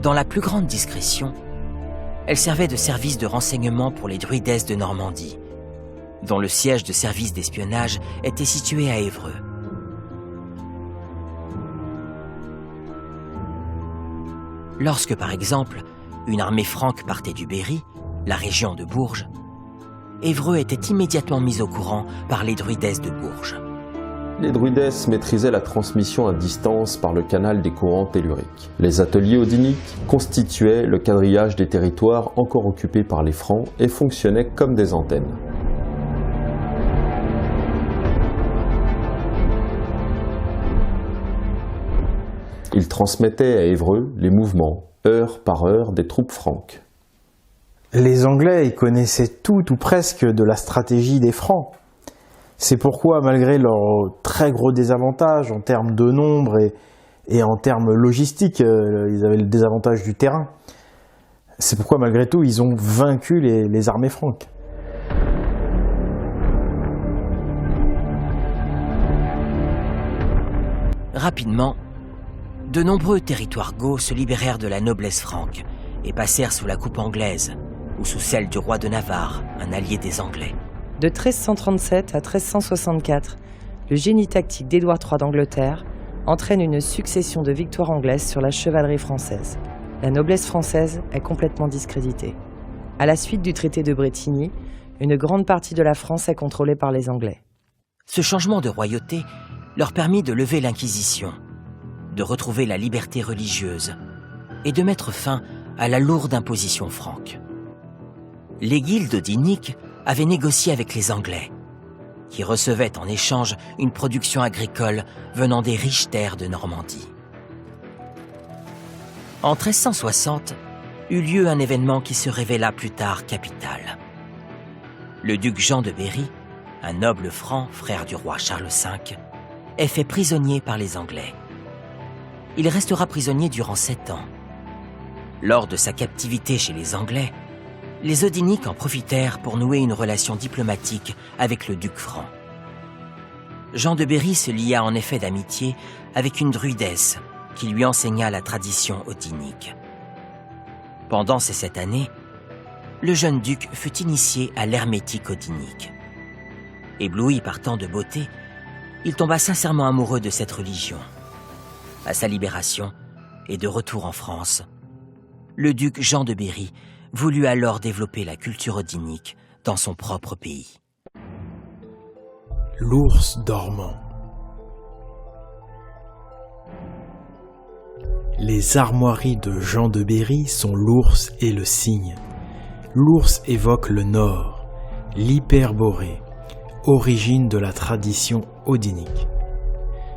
Dans la plus grande discrétion, elles servaient de service de renseignement pour les druidesses de Normandie, dont le siège de service d'espionnage était situé à Évreux. Lorsque, par exemple, une armée franque partait du Berry, la région de Bourges, Évreux était immédiatement mis au courant par les druidesses de Bourges. Les druidesses maîtrisaient la transmission à distance par le canal des courants telluriques. Les ateliers odiniques constituaient le quadrillage des territoires encore occupés par les Francs et fonctionnaient comme des antennes. Ils transmettaient à Évreux les mouvements, heure par heure, des troupes franques. Les Anglais, ils connaissaient tout ou presque de la stratégie des Francs. C'est pourquoi, malgré leurs très gros désavantages en termes de nombre et en termes logistiques, ils avaient le désavantage du terrain. C'est pourquoi, malgré tout, ils ont vaincu les armées franques. Rapidement, de nombreux territoires goths se libérèrent de la noblesse franque et passèrent sous la coupe anglaise ou sous celle du roi de Navarre, un allié des Anglais. De 1337 à 1364, le génie tactique d'Édouard III d'Angleterre entraîne une succession de victoires anglaises sur la chevalerie française. La noblesse française est complètement discréditée. À la suite du traité de Bretigny, une grande partie de la France est contrôlée par les Anglais. Ce changement de royauté leur permit de lever l'Inquisition, de retrouver la liberté religieuse et de mettre fin à la lourde imposition franque. Les guildes odyniques avaient négocié avec les Anglais, qui recevaient en échange une production agricole venant des riches terres de Normandie. En 1360, eut lieu un événement qui se révéla plus tard capital. Le duc Jean de Berry, un noble franc, frère du roi Charles V, est fait prisonnier par les Anglais. Il restera prisonnier durant 7 ans. Lors de sa captivité chez les Anglais, les Odyniques en profitèrent pour nouer une relation diplomatique avec le duc franc. Jean de Berry se lia en effet d'amitié avec une druidesse qui lui enseigna la tradition odynique. Pendant ces 7 années, le jeune duc fut initié à l'hermétique odynique. Ébloui par tant de beauté, il tomba sincèrement amoureux de cette religion. À sa libération et de retour en France, le duc Jean de Berry voulut alors développer la culture odynique dans son propre pays. L'ours dormant. Les armoiries de Jean de Berry sont l'ours et le cygne. L'ours évoque le nord, l'hyperborée, origine de la tradition odynique.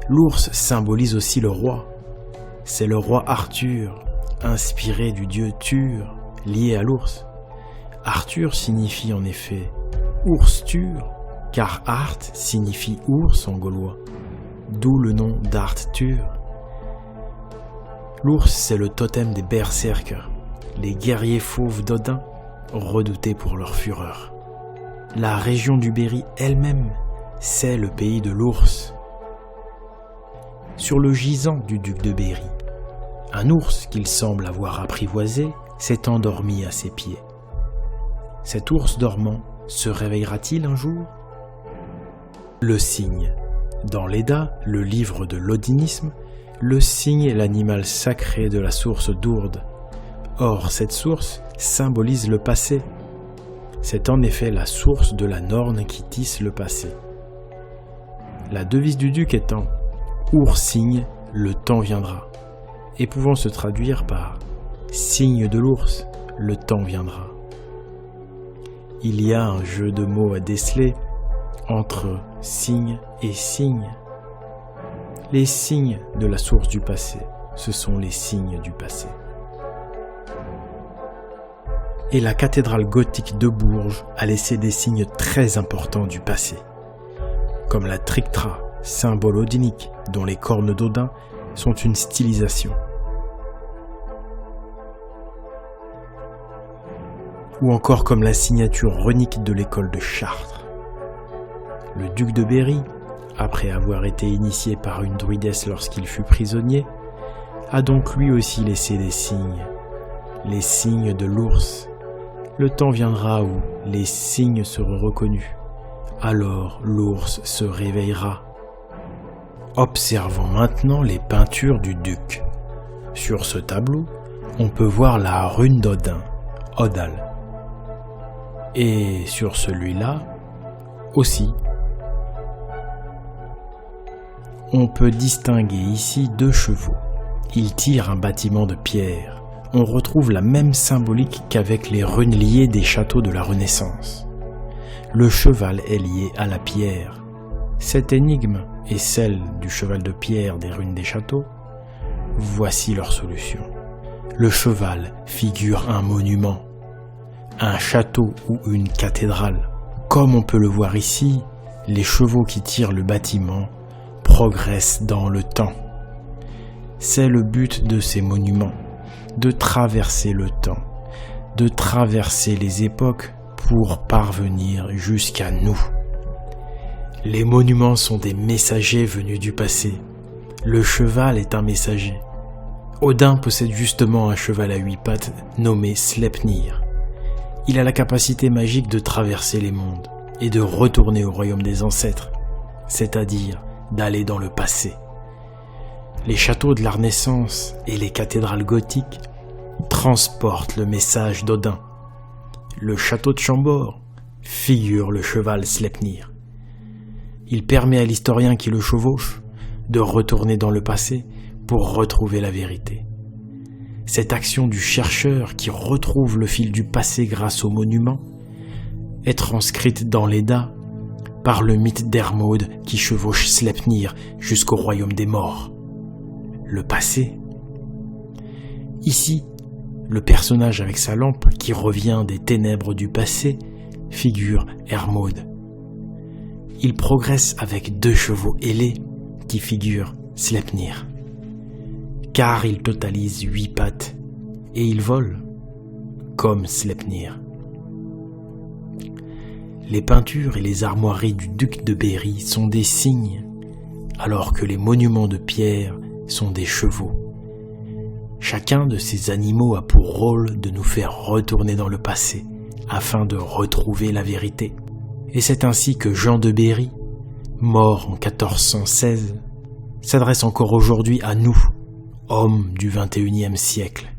L'ours symbolise aussi le roi. C'est le roi Arthur, inspiré du dieu Tur, lié à l'ours. Arthur signifie en effet ours-tur, car Art signifie ours en gaulois, d'où le nom d'Arthur. L'ours, c'est le totem des berserkers, les guerriers fauves d'Odin, redoutés pour leur fureur. La région du Berry elle-même, c'est le pays de l'ours. Sur le gisant du duc de Berry, un ours qu'il semble avoir apprivoisé s'est endormi à ses pieds. Cet ours dormant se réveillera-t-il un jour ? Le cygne. Dans l'Edda, le livre de l'odynisme, le cygne est l'animal sacré de la source d'Ourde. Or, cette source symbolise le passé. C'est en effet la source de la Norne qui tisse le passé. La devise du duc étant « Ours-cygne, le temps viendra » et pouvant se traduire par « Signe de l'ours, le temps viendra ». Il y a un jeu de mots à déceler entre cygne et cygne. Les signes de la source du passé, ce sont les signes du passé. Et la cathédrale gothique de Bourges a laissé des signes très importants du passé, comme la trictra, symbole odynique dont les cornes d'Odin sont une stylisation. Ou encore comme la signature runique de l'école de Chartres. Le duc de Berry, après avoir été initié par une druidesse lorsqu'il fut prisonnier, a donc lui aussi laissé des signes, les signes de l'ours. Le temps viendra où les signes seront reconnus, alors l'ours se réveillera. Observons maintenant les peintures du duc. Sur ce tableau, on peut voir la rune d'Odin, Odal. Et sur celui-là aussi. On peut distinguer ici 2 chevaux. Ils tirent un bâtiment de pierre. On retrouve la même symbolique qu'avec les runes liées des châteaux de la Renaissance. Le cheval est lié à la pierre. Cette énigme est celle du cheval de pierre des runes des châteaux. Voici leur solution. Le cheval figure un monument, un château ou une cathédrale. Comme on peut le voir ici, les chevaux qui tirent le bâtiment progressent dans le temps. C'est le but de ces monuments, de traverser le temps, de traverser les époques pour parvenir jusqu'à nous. Les monuments sont des messagers venus du passé. Le cheval est un messager. Odin possède justement un cheval à 8 pattes nommé Sleipnir. Il a la capacité magique de traverser les mondes et de retourner au royaume des ancêtres, c'est-à-dire d'aller dans le passé. Les châteaux de la Renaissance et les cathédrales gothiques transportent le message d'Odin. Le château de Chambord figure le cheval Sleipnir. Il permet à l'historien qui le chevauche de retourner dans le passé pour retrouver la vérité. Cette action du chercheur qui retrouve le fil du passé grâce au monument est transcrite dans l'Edda par le mythe d'Hermod qui chevauche Sleipnir jusqu'au royaume des morts. Le passé. Ici, le personnage avec sa lampe qui revient des ténèbres du passé figure Hermod. Il progresse avec 2 chevaux ailés qui figurent Sleipnir. Car il totalise 8 pattes et il vole comme Sleipnir. Les peintures et les armoiries du duc de Berry sont des cygnes, alors que les monuments de pierre sont des chevaux. Chacun de ces animaux a pour rôle de nous faire retourner dans le passé afin de retrouver la vérité. Et c'est ainsi que Jean de Berry, mort en 1416, s'adresse encore aujourd'hui à nous, hommes du XXIe siècle.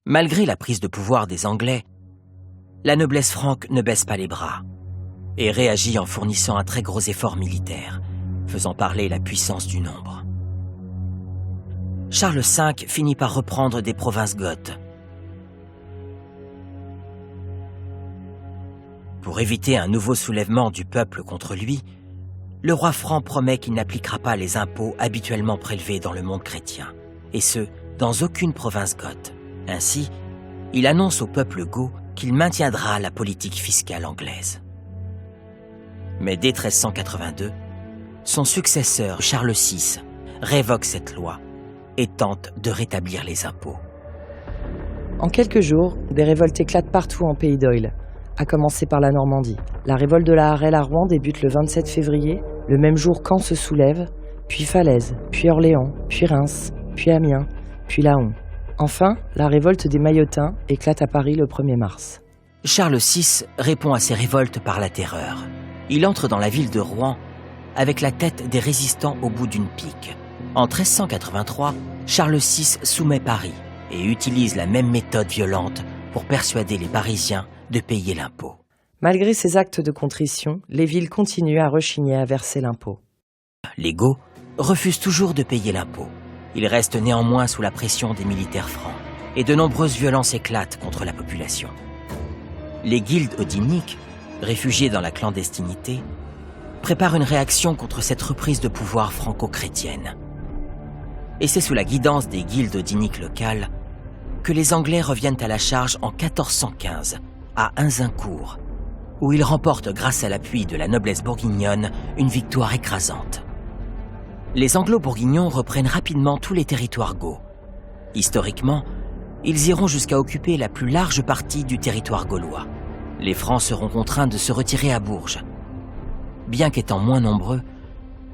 Malgré la prise de pouvoir des Anglais, la noblesse franque ne baisse pas les bras et réagit en fournissant un très gros effort militaire, faisant parler la puissance du nombre. Charles V finit par reprendre des provinces goths. Pour éviter un nouveau soulèvement du peuple contre lui, le roi franc promet qu'il n'appliquera pas les impôts habituellement prélevés dans le monde chrétien, et ce, dans aucune province goth. Ainsi, il annonce au peuple goth qu'il maintiendra la politique fiscale anglaise. Mais dès 1382, son successeur Charles VI révoque cette loi et tente de rétablir les impôts. En quelques jours, des révoltes éclatent partout en Pays d'Oil, à commencer par la Normandie. La révolte de la Harel à Rouen débute le 27 février, le même jour Caen se soulève, puis Falaise, puis Orléans, puis Reims, puis Amiens, puis Laon. Enfin, la révolte des Maillotins éclate à Paris le 1er mars. Charles VI répond à ces révoltes par la terreur. Il entre dans la ville de Rouen avec la tête des résistants au bout d'une pique. En 1383, Charles VI soumet Paris et utilise la même méthode violente pour persuader les Parisiens de payer l'impôt. Malgré ces actes de contrition, les villes continuent à rechigner à verser l'impôt. Les Goths refusent toujours de payer l'impôt. Ils restent néanmoins sous la pression des militaires francs et de nombreuses violences éclatent contre la population. Les guildes odiniques, réfugiés dans la clandestinité, préparent une réaction contre cette reprise de pouvoir franco-chrétienne. Et c'est sous la guidance des guildes odiniques locales que les Anglais reviennent à la charge en 1415 à Azincourt, où ils remportent grâce à l'appui de la noblesse bourguignonne une victoire écrasante. Les Anglo-Bourguignons reprennent rapidement tous les territoires goths. Historiquement, ils iront jusqu'à occuper la plus large partie du territoire gaulois. Les Francs seront contraints de se retirer à Bourges. Bien qu'étant moins nombreux,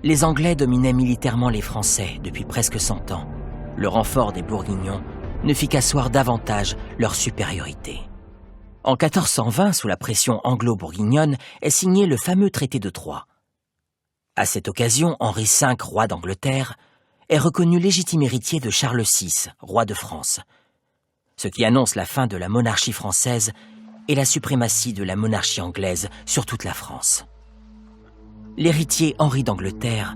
les Anglais dominaient militairement les Français depuis presque 100 ans. Le renfort des Bourguignons ne fit qu'asseoir davantage leur supériorité. En 1420, sous la pression anglo-bourguignonne, est signé le fameux traité de Troyes. À cette occasion, Henri V, roi d'Angleterre, est reconnu légitime héritier de Charles VI, roi de France, ce qui annonce la fin de la monarchie française et la suprématie de la monarchie anglaise sur toute la France. L'héritier Henri d'Angleterre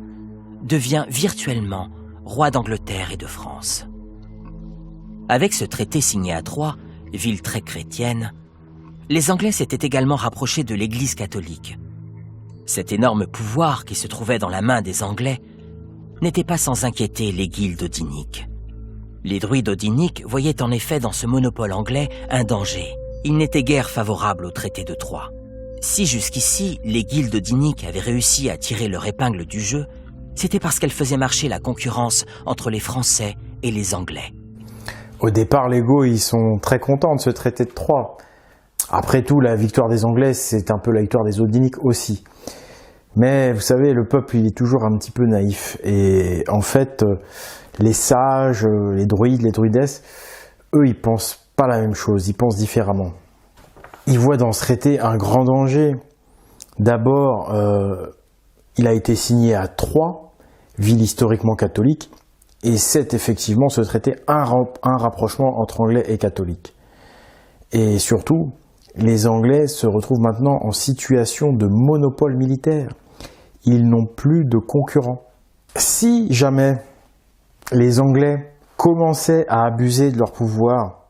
devient virtuellement roi d'Angleterre et de France. Avec ce traité signé à Troyes, ville très chrétienne, les Anglais s'étaient également rapprochés de l'Église catholique. Cet énorme pouvoir qui se trouvait dans la main des Anglais n'était pas sans inquiéter les guildes odiniques. Les druides odiniques voyaient en effet dans ce monopole anglais un danger. Ils n'étaient guère favorables au traité de Troyes. Si jusqu'ici, les guildes odiniques avaient réussi à tirer leur épingle du jeu, c'était parce qu'elles faisaient marcher la concurrence entre les Français et les Anglais. Au départ, les Goths, ils sont très contents de ce traité de Troyes. Après tout, la victoire des Anglais, c'est un peu la victoire des Odiniques aussi. Mais vous savez, le peuple, il est toujours un petit peu naïf. Et en fait, les sages, les druides, les druidesses, eux, ils pensent pas la même chose, ils pensent différemment. Ils voient dans ce traité un grand danger. D'abord, il a été signé à Troyes, ville historiquement catholique, Et c'est effectivement ce traité un rapprochement entre Anglais et catholiques. Et surtout, les Anglais se retrouvent maintenant en situation de monopole militaire. Ils n'ont plus de concurrents. Si jamais les Anglais commençaient à abuser de leur pouvoir,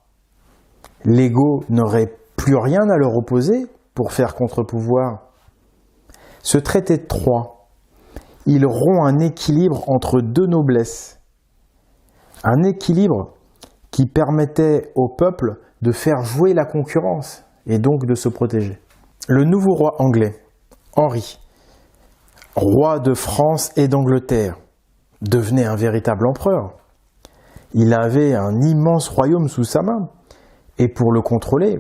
l'Égo n'aurait plus rien à leur opposer pour faire contre-pouvoir. Ce traité de Troyes, il rompt un équilibre entre deux noblesses. Un équilibre qui permettait au peuple de faire jouer la concurrence et donc de se protéger. Le nouveau roi anglais, Henri, roi de France et d'Angleterre, devenait un véritable empereur. Il avait un immense royaume sous sa main et pour le contrôler,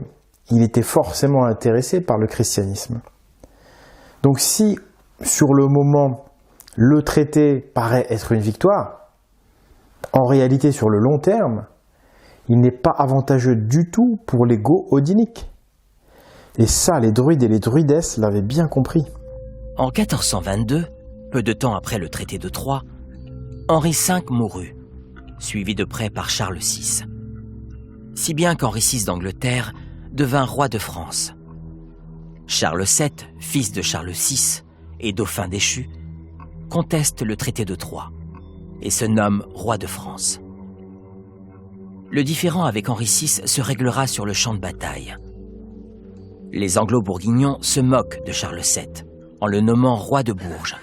il était forcément intéressé par le christianisme. Donc si, sur le moment, le traité paraît être une victoire, en réalité, sur le long terme, il n'est pas avantageux du tout pour l'Égo odinique. Et ça, les druides et les druidesses l'avaient bien compris. En 1422, peu de temps après le traité de Troyes, Henri V mourut, suivi de près par Charles VI. Si bien qu'Henri VI d'Angleterre devint roi de France. Charles VII, fils de Charles VI et dauphin déchu, conteste le traité de Troyes et se nomme roi de France. Le différend avec Henri VI se réglera sur le champ de bataille. Les Anglo-Bourguignons se moquent de Charles VII en le nommant roi de Bourges.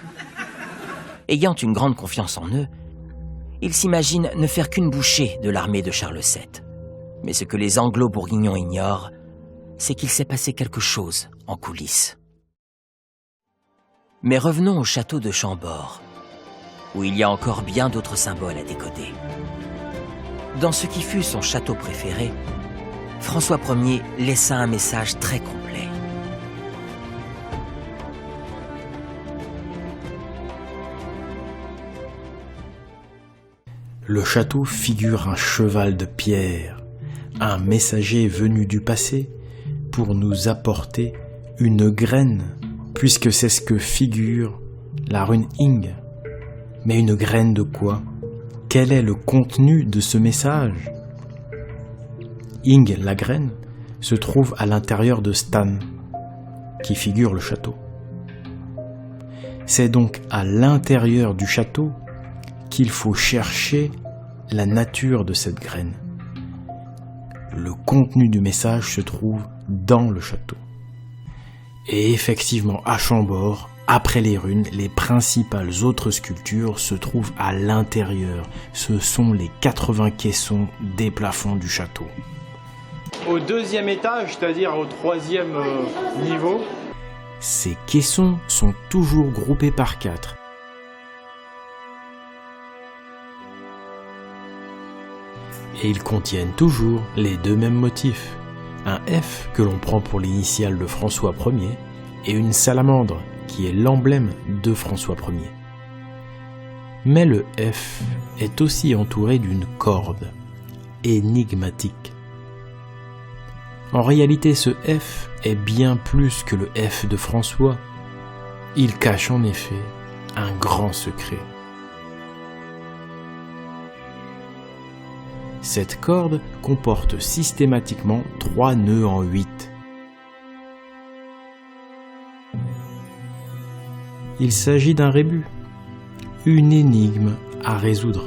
Ayant une grande confiance en eux, ils s'imaginent ne faire qu'une bouchée de l'armée de Charles VII. Mais ce que les Anglo-Bourguignons ignorent, c'est qu'il s'est passé quelque chose en coulisses. Mais revenons au château de Chambord, où il y a encore bien d'autres symboles à décoder. Dans ce qui fut son château préféré, François Ier laissa un message très complet. Le château figure un cheval de pierre, un messager venu du passé pour nous apporter une graine, puisque c'est ce que figure la rune Ing. Mais une graine de quoi? Quel est le contenu de ce message? Ing, la graine, se trouve à l'intérieur de Stan, qui figure le château. C'est donc à l'intérieur du château qu'il faut chercher la nature de cette graine. Le contenu du message se trouve dans le château. Et effectivement, à Chambord, après les runes, les principales autres sculptures se trouvent à l'intérieur. Ce sont les 80 caissons des plafonds du château. Au deuxième étage, c'est-à-dire au troisième niveau, ces caissons sont toujours groupés par 4. Et ils contiennent toujours les deux mêmes motifs. Un F que l'on prend pour l'initiale de François Ier et une salamandre qui est l'emblème de François Ier. Mais le F est aussi entouré d'une corde énigmatique. En réalité, ce F est bien plus que le F de François. Il cache en effet un grand secret. Cette corde comporte systématiquement 3 nœuds en 8. Il s'agit d'un rébus, une énigme à résoudre.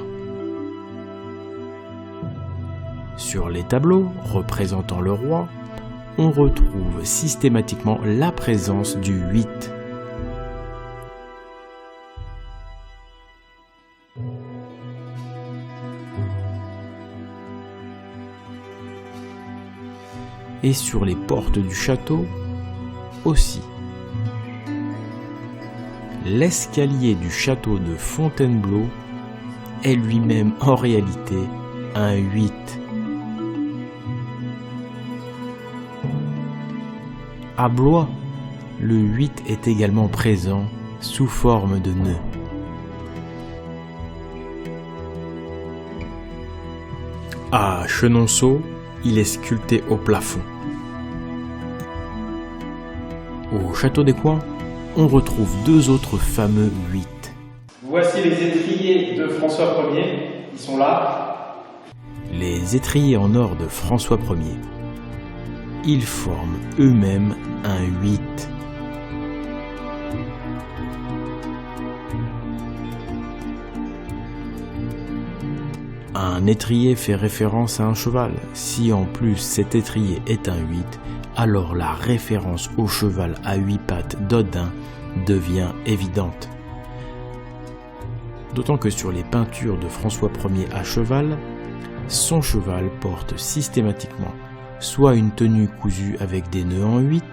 Sur les tableaux représentant le roi, on retrouve systématiquement la présence du 8. Et sur les portes du château aussi. L'escalier du château de Fontainebleau est lui-même en réalité un 8. À Blois, le 8 est également présent sous forme de nœud. À Chenonceau, il est sculpté au plafond. Au château des Coins, on retrouve 2 autres fameux 8. Voici les étriers de François Ier. Ils sont là. Les étriers en or de François Ier. Ils forment eux-mêmes un 8. Un étrier fait référence à un cheval. Si en plus cet étrier est un 8, alors la référence au cheval à 8 pattes d'Odin devient évidente. D'autant que sur les peintures de François Ier à cheval, son cheval porte systématiquement soit une tenue cousue avec des nœuds en 8,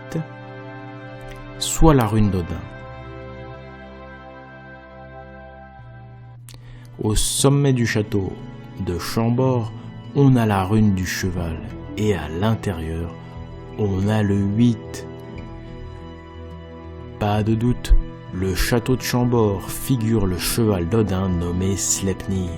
soit la rune d'Odin. Au sommet du château de Chambord, on a la rune du cheval et à l'intérieur, on a le 8. Pas de doute, le château de Chambord figure le cheval d'Odin nommé Sleipnir.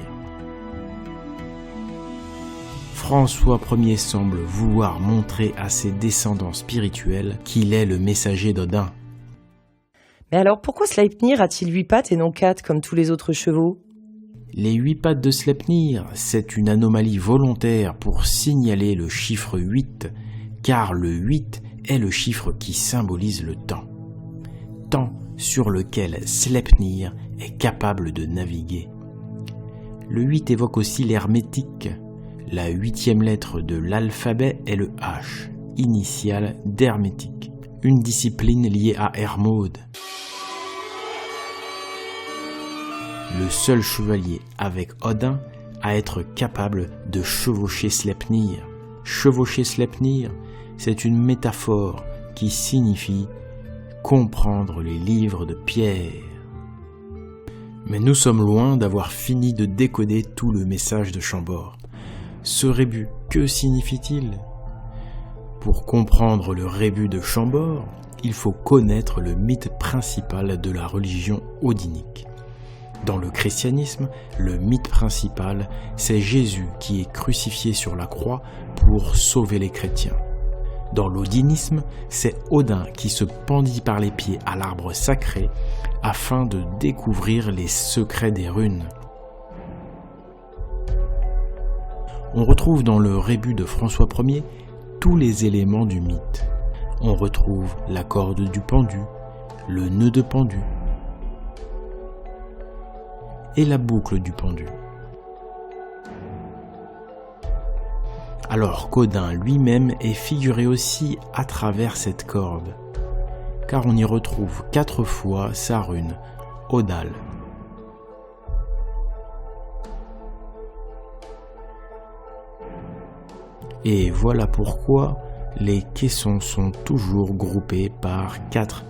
François Ier semble vouloir montrer à ses descendants spirituels qu'il est le messager d'Odin. Mais alors pourquoi Sleipnir a-t-il 8 pattes et non 4 comme tous les autres chevaux ? Les 8 pattes de Sleipnir, c'est une anomalie volontaire pour signaler le chiffre 8, car le 8 est le chiffre qui symbolise le temps. Temps sur lequel Sleipnir est capable de naviguer. Le 8 évoque aussi l'hermétique. La 8e lettre de l'alphabet est le H, initiale d'hermétique, une discipline liée à Hermode. Le seul chevalier avec Odin à être capable de chevaucher Sleipnir. Chevaucher Sleipnir, c'est une métaphore qui signifie comprendre les livres de Pierre. Mais nous sommes loin d'avoir fini de décoder tout le message de Chambord. Ce rébus, que signifie-t-il ? Pour comprendre le rébus de Chambord, il faut connaître le mythe principal de la religion odinique. Dans le christianisme, le mythe principal, c'est Jésus qui est crucifié sur la croix pour sauver les chrétiens. Dans l'odinisme, c'est Odin qui se pendit par les pieds à l'arbre sacré afin de découvrir les secrets des runes. On retrouve dans le rébus de François Ier tous les éléments du mythe. On retrouve la corde du pendu, le nœud de pendu et la boucle du pendu. Alors qu'Odin lui-même est figuré aussi à travers cette corde, car on y retrouve 4 fois sa rune, Odal. Et voilà pourquoi les caissons sont toujours groupés par 4.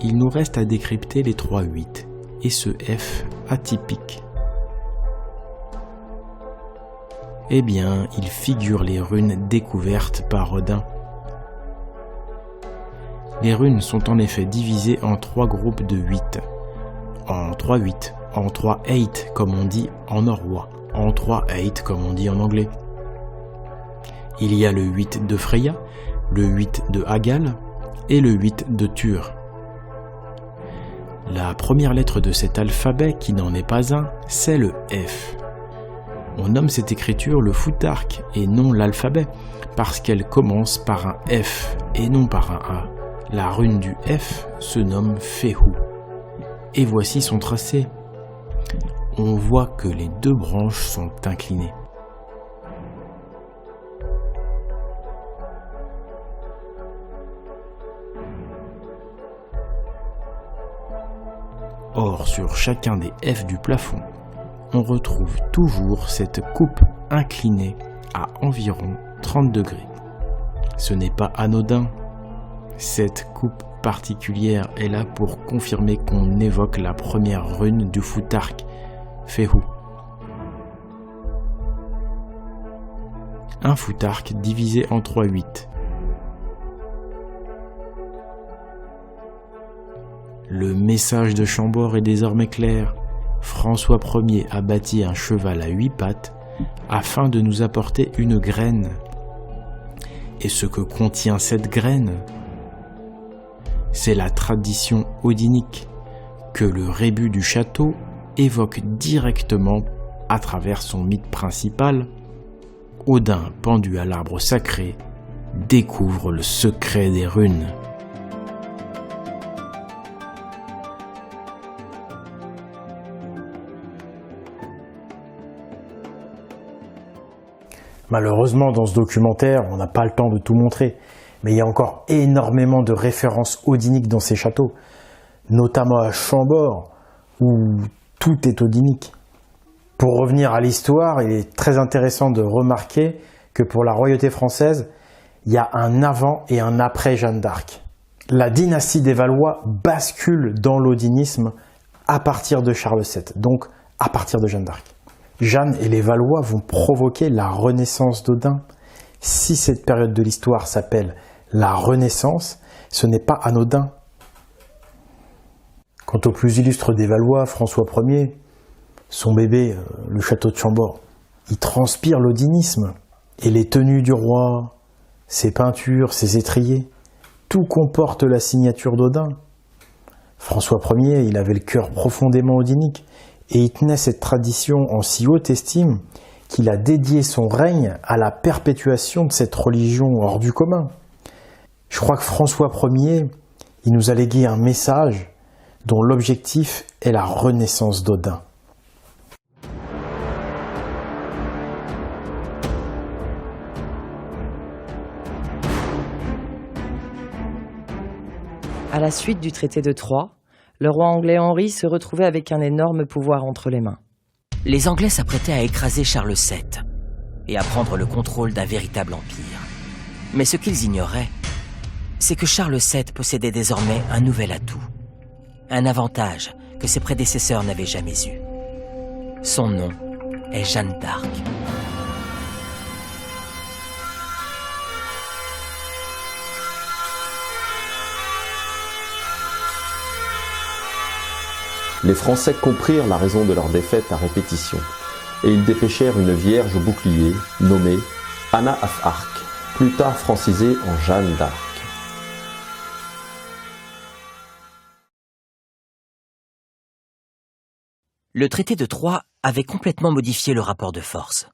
Il nous reste à décrypter les 3 8 et ce F atypique. Eh bien, il figure les runes découvertes par Odin. Les runes sont en effet divisées en 3 groupes de 8. En 3 8, en 3 8 comme on dit en norrois, en 3 8 comme on dit en anglais. Il y a le 8 de Freya, le 8 de Hagal et le 8 de Tur. La première lettre de cet alphabet, qui n'en est pas un, c'est le F. On nomme cette écriture le Futhark et non l'alphabet, parce qu'elle commence par un F et non par un A. La rune du F se nomme Fehu. Et voici son tracé. On voit que les 2 branches sont inclinées. Or, sur chacun des F du plafond, on retrouve toujours cette coupe inclinée à environ 30 degrés. Ce n'est pas anodin. Cette coupe particulière est là pour confirmer qu'on évoque la première rune du Futhark, Fehu. Un Futhark divisé en 3 8. Le message de Chambord est désormais clair. François Ier a bâti un cheval à 8 pattes afin de nous apporter une graine. Et ce que contient cette graine, c'est la tradition odinique que le rébut du château évoque directement à travers son mythe principal. Odin, pendu à l'arbre sacré, découvre le secret des runes. Malheureusement, dans ce documentaire, on n'a pas le temps de tout montrer, mais il y a encore énormément de références odiniques dans ces châteaux, notamment à Chambord, où tout est odinique. Pour revenir à l'histoire, il est très intéressant de remarquer que pour la royauté française, il y a un avant et un après Jeanne d'Arc. La dynastie des Valois bascule dans l'odinisme à partir de Charles VII, donc à partir de Jeanne d'Arc. Jeanne et les Valois vont provoquer la renaissance d'Odin. Si cette période de l'histoire s'appelle la Renaissance, ce n'est pas anodin. Quant au plus illustre des Valois, François Ier, son bébé, le château de Chambord, il transpire l'odinisme. Et les tenues du roi, ses peintures, ses étriers, tout comporte la signature d'Odin. François Ier, il avait le cœur profondément odinique. Et il tenait cette tradition en si haute estime qu'il a dédié son règne à la perpétuation de cette religion hors du commun. Je crois que François Ier, il nous a légué un message dont l'objectif est la renaissance d'Odin. À la suite du traité de Troyes, le roi anglais Henri se retrouvait avec un énorme pouvoir entre les mains. Les Anglais s'apprêtaient à écraser Charles VII et à prendre le contrôle d'un véritable empire. Mais ce qu'ils ignoraient, c'est que Charles VII possédait désormais un nouvel atout, un avantage que ses prédécesseurs n'avaient jamais eu. Son nom est Jeanne d'Arc. Les Français comprirent la raison de leur défaite à répétition, et ils dépêchèrent une vierge au bouclier, nommée Anna af Arc, plus tard francisée en Jeanne d'Arc. Le traité de Troyes avait complètement modifié le rapport de force.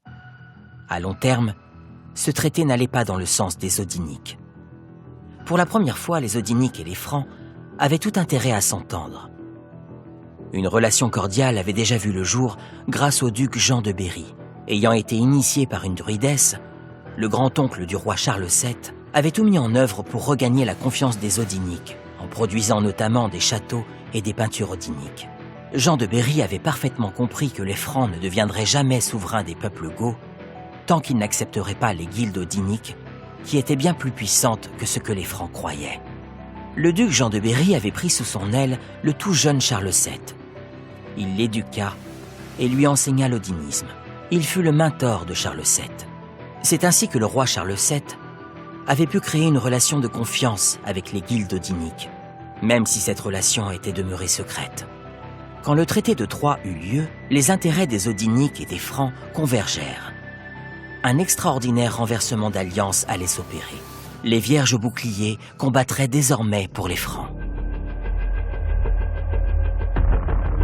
À long terme, ce traité n'allait pas dans le sens des Odiniques. Pour la première fois, les Odiniques et les Francs avaient tout intérêt à s'entendre. Une relation cordiale avait déjà vu le jour grâce au duc Jean de Berry. Ayant été initié par une druidesse, le grand-oncle du roi Charles VII avait tout mis en œuvre pour regagner la confiance des Odiniques, en produisant notamment des châteaux et des peintures odiniques. Jean de Berry avait parfaitement compris que les Francs ne deviendraient jamais souverains des peuples goths tant qu'ils n'accepteraient pas les guildes odiniques, qui étaient bien plus puissantes que ce que les Francs croyaient. Le duc Jean de Berry avait pris sous son aile le tout jeune Charles VII. Il l'éduqua et lui enseigna l'odinisme. Il fut le mentor de Charles VII. C'est ainsi que le roi Charles VII avait pu créer une relation de confiance avec les guildes odiniques, même si cette relation était demeurée secrète. Quand le traité de Troyes eut lieu, les intérêts des Odiniques et des Francs convergèrent. Un extraordinaire renversement d'alliance allait s'opérer. Les vierges au bouclier combattraient désormais pour les Francs.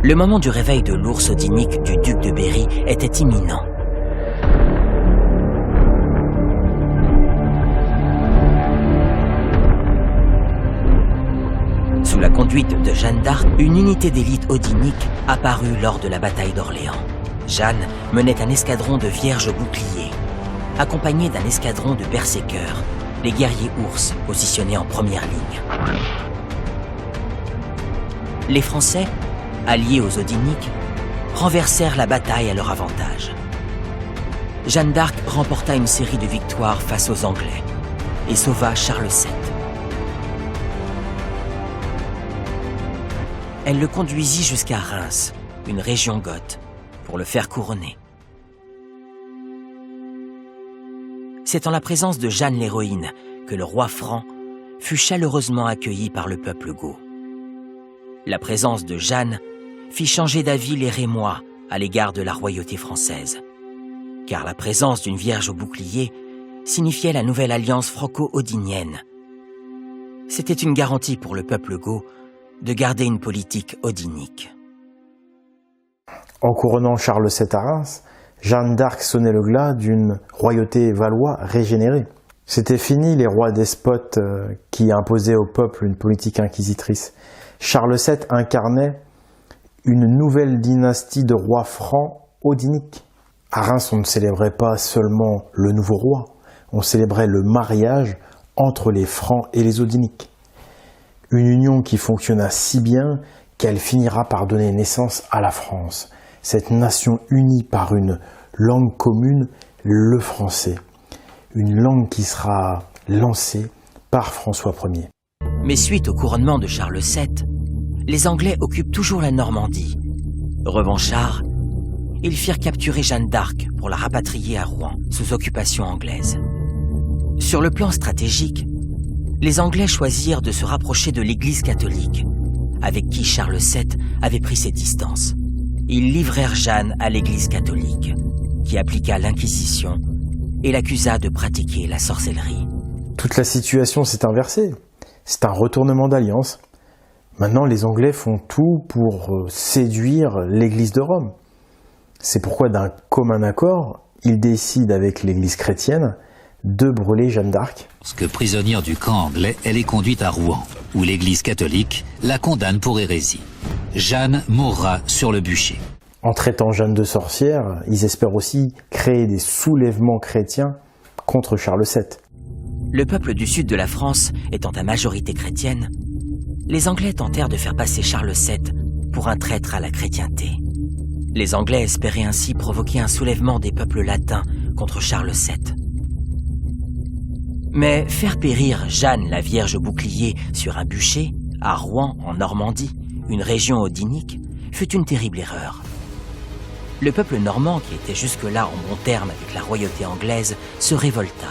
Le moment du réveil de l'ours odinique du duc de Berry était imminent. Sous la conduite de Jeanne d'Arc, une unité d'élite odinique apparut lors de la bataille d'Orléans. Jeanne menait un escadron de vierges boucliers, accompagné d'un escadron de berserkers, les guerriers ours positionnés en première ligne. Les Français, alliés aux Odiniques, renversèrent la bataille à leur avantage. Jeanne d'Arc remporta une série de victoires face aux Anglais et sauva Charles VII. Elle le conduisit jusqu'à Reims, une région goth, pour le faire couronner. C'est en la présence de Jeanne l'héroïne que le roi franc fut chaleureusement accueilli par le peuple goth. La présence de Jeanne fit changer d'avis les Rémois à l'égard de la royauté française, car la présence d'une vierge au bouclier signifiait la nouvelle alliance franco-odinienne. C'était une garantie pour le peuple goth de garder une politique odinique. En couronnant Charles VII à Reims, Jeanne d'Arc sonnait le glas d'une royauté valoise régénérée. C'était fini les rois despotes qui imposaient au peuple une politique inquisitrice. Charles VII incarnait une nouvelle dynastie de rois francs odiniques. À Reims, on ne célébrait pas seulement le nouveau roi, on célébrait le mariage entre les Francs et les Odiniques. Une union qui fonctionna si bien qu'elle finira par donner naissance à la France, cette nation unie par une langue commune, le français. Une langue qui sera lancée par François Ier. Mais suite au couronnement de Charles VII, les Anglais occupent toujours la Normandie. Revanchards, ils firent capturer Jeanne d'Arc pour la rapatrier à Rouen, sous occupation anglaise. Sur le plan stratégique, les Anglais choisirent de se rapprocher de l'Église catholique, avec qui Charles VII avait pris ses distances. Ils livrèrent Jeanne à l'Église catholique, qui appliqua l'Inquisition et l'accusa de pratiquer la sorcellerie. Toute la situation s'est inversée. C'est un retournement d'alliance. Maintenant, les Anglais font tout pour séduire l'Église de Rome. C'est pourquoi, d'un commun accord, ils décident avec l'Église chrétienne de brûler Jeanne d'Arc. Lorsque prisonnière du camp anglais, elle est conduite à Rouen, où l'Église catholique la condamne pour hérésie. Jeanne mourra sur le bûcher. En traitant Jeanne de sorcière, ils espèrent aussi créer des soulèvements chrétiens contre Charles VII. Le peuple du sud de la France étant à majorité chrétienne, les Anglais tentèrent de faire passer Charles VII pour un traître à la chrétienté. Les Anglais espéraient ainsi provoquer un soulèvement des peuples latins contre Charles VII. Mais faire périr Jeanne la Vierge bouclier sur un bûcher, à Rouen en Normandie, une région odinique, fut une terrible erreur. Le peuple normand, qui était jusque-là en bon terme avec la royauté anglaise, se révolta.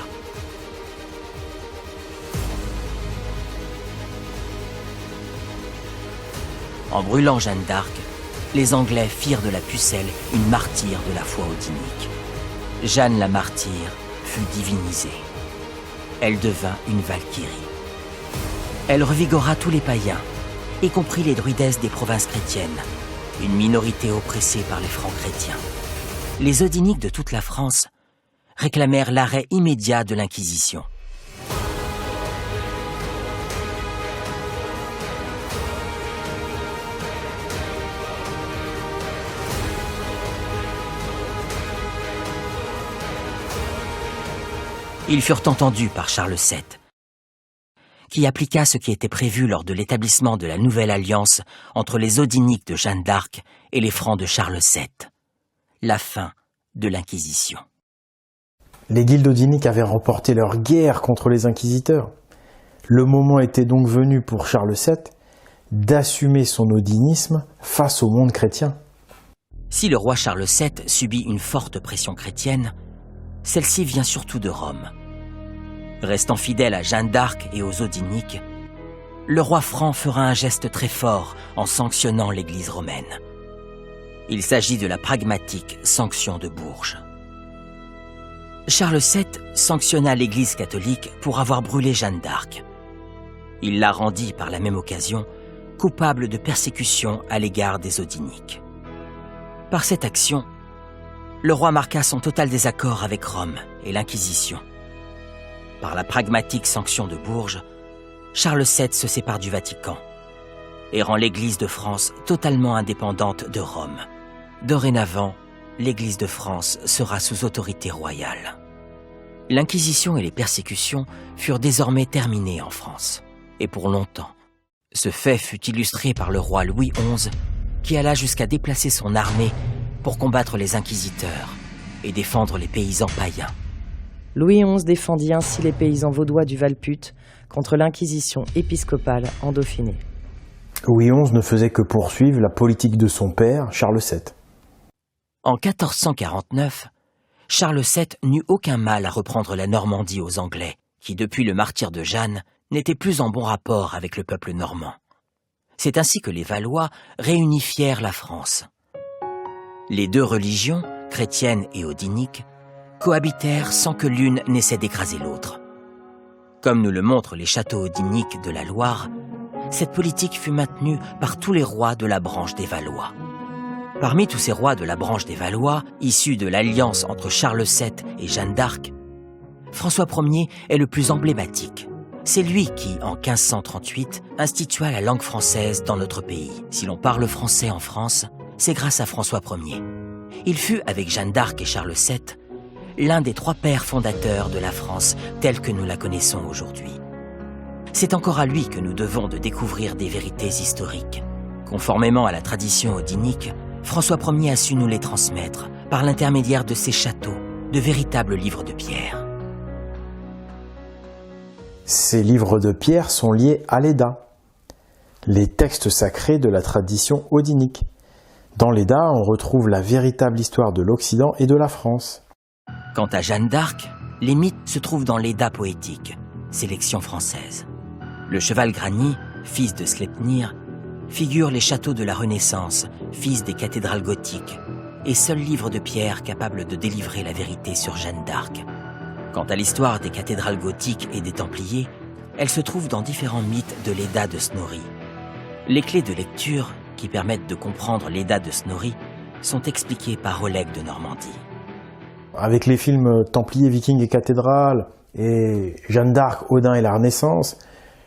En brûlant Jeanne d'Arc, les Anglais firent de la pucelle une martyre de la foi odinique. Jeanne la martyre fut divinisée. Elle devint une valkyrie. Elle revigora tous les païens, y compris les druidesses des provinces chrétiennes, une minorité oppressée par les francs chrétiens. Les odiniques de toute la France réclamèrent l'arrêt immédiat de l'Inquisition. Ils furent entendus par Charles VII, qui appliqua ce qui était prévu lors de l'établissement de la nouvelle alliance entre les odiniques de Jeanne d'Arc et les francs de Charles VII. La fin de l'Inquisition. Les guildes odiniques avaient remporté leur guerre contre les inquisiteurs. Le moment était donc venu pour Charles VII d'assumer son odinisme face au monde chrétien. Si le roi Charles VII subit une forte pression chrétienne, celle-ci vient surtout de Rome. Restant fidèle à Jeanne d'Arc et aux odiniques, le roi franc fera un geste très fort en sanctionnant l'Église romaine. Il s'agit de la pragmatique sanction de Bourges. Charles VII sanctionna l'Église catholique pour avoir brûlé Jeanne d'Arc. Il la rendit par la même occasion coupable de persécution à l'égard des odiniques. Par cette action, le roi marqua son total désaccord avec Rome et l'Inquisition. Par la pragmatique sanction de Bourges, Charles VII se sépare du Vatican et rend l'Église de France totalement indépendante de Rome. Dorénavant, l'Église de France sera sous autorité royale. L'Inquisition et les persécutions furent désormais terminées en France, et pour longtemps. Ce fait fut illustré par le roi Louis XI, qui alla jusqu'à déplacer son armée pour combattre les inquisiteurs et défendre les paysans païens. Louis XI défendit ainsi les paysans vaudois du Val-Put contre l'inquisition épiscopale en Dauphiné. Louis XI ne faisait que poursuivre la politique de son père, Charles VII. En 1449, Charles VII n'eut aucun mal à reprendre la Normandie aux Anglais, qui depuis le martyre de Jeanne n'étaient plus en bon rapport avec le peuple normand. C'est ainsi que les Valois réunifièrent la France. Les deux religions, chrétienne et odinique, cohabitèrent sans que l'une n'essaie d'écraser l'autre. Comme nous le montrent les châteaux odiniques de la Loire, cette politique fut maintenue par tous les rois de la branche des Valois. Parmi tous ces rois de la branche des Valois, issus de l'alliance entre Charles VII et Jeanne d'Arc, François Ier est le plus emblématique. C'est lui qui, en 1538, institua la langue française dans notre pays. Si l'on parle français en France, c'est grâce à François Ier. Il fut, avec Jeanne d'Arc et Charles VII, l'un des 3 pères fondateurs de la France telle que nous la connaissons aujourd'hui. C'est encore à lui que nous devons de découvrir des vérités historiques. Conformément à la tradition odinique, François Ier a su nous les transmettre par l'intermédiaire de ses châteaux, de véritables livres de pierre. Ces livres de pierre sont liés à l'Edda, les textes sacrés de la tradition odinique. Dans l'Edda, on retrouve la véritable histoire de l'Occident et de la France. Quant à Jeanne d'Arc, les mythes se trouvent dans l'Edda poétique, sélection française. Le cheval Grani, fils de Sleipnir, figure les châteaux de la Renaissance, fils des cathédrales gothiques, et seul livre de pierre capable de délivrer la vérité sur Jeanne d'Arc. Quant à l'histoire des cathédrales gothiques et des Templiers, elle se trouve dans différents mythes de l'Edda de Snorri. Les clés de lecture, qui permettent de comprendre l'Edda de Snorri, sont expliquées par Oleg de Normandie. Avec les films Templiers, Vikings et Cathédrales, et Jeanne d'Arc, Odin et la Renaissance,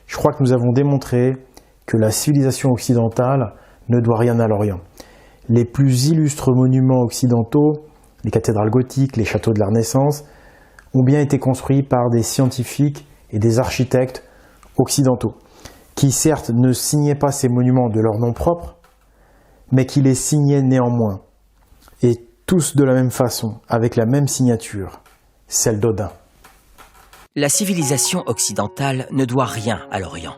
je crois que nous avons démontré que la civilisation occidentale ne doit rien à l'Orient. Les plus illustres monuments occidentaux, les cathédrales gothiques, les châteaux de la Renaissance, ont bien été construits par des scientifiques et des architectes occidentaux, qui certes ne signaient pas ces monuments de leur nom propre, mais qui les signaient néanmoins, et tous de la même façon, avec la même signature, celle d'Odin. La civilisation occidentale ne doit rien à l'Orient.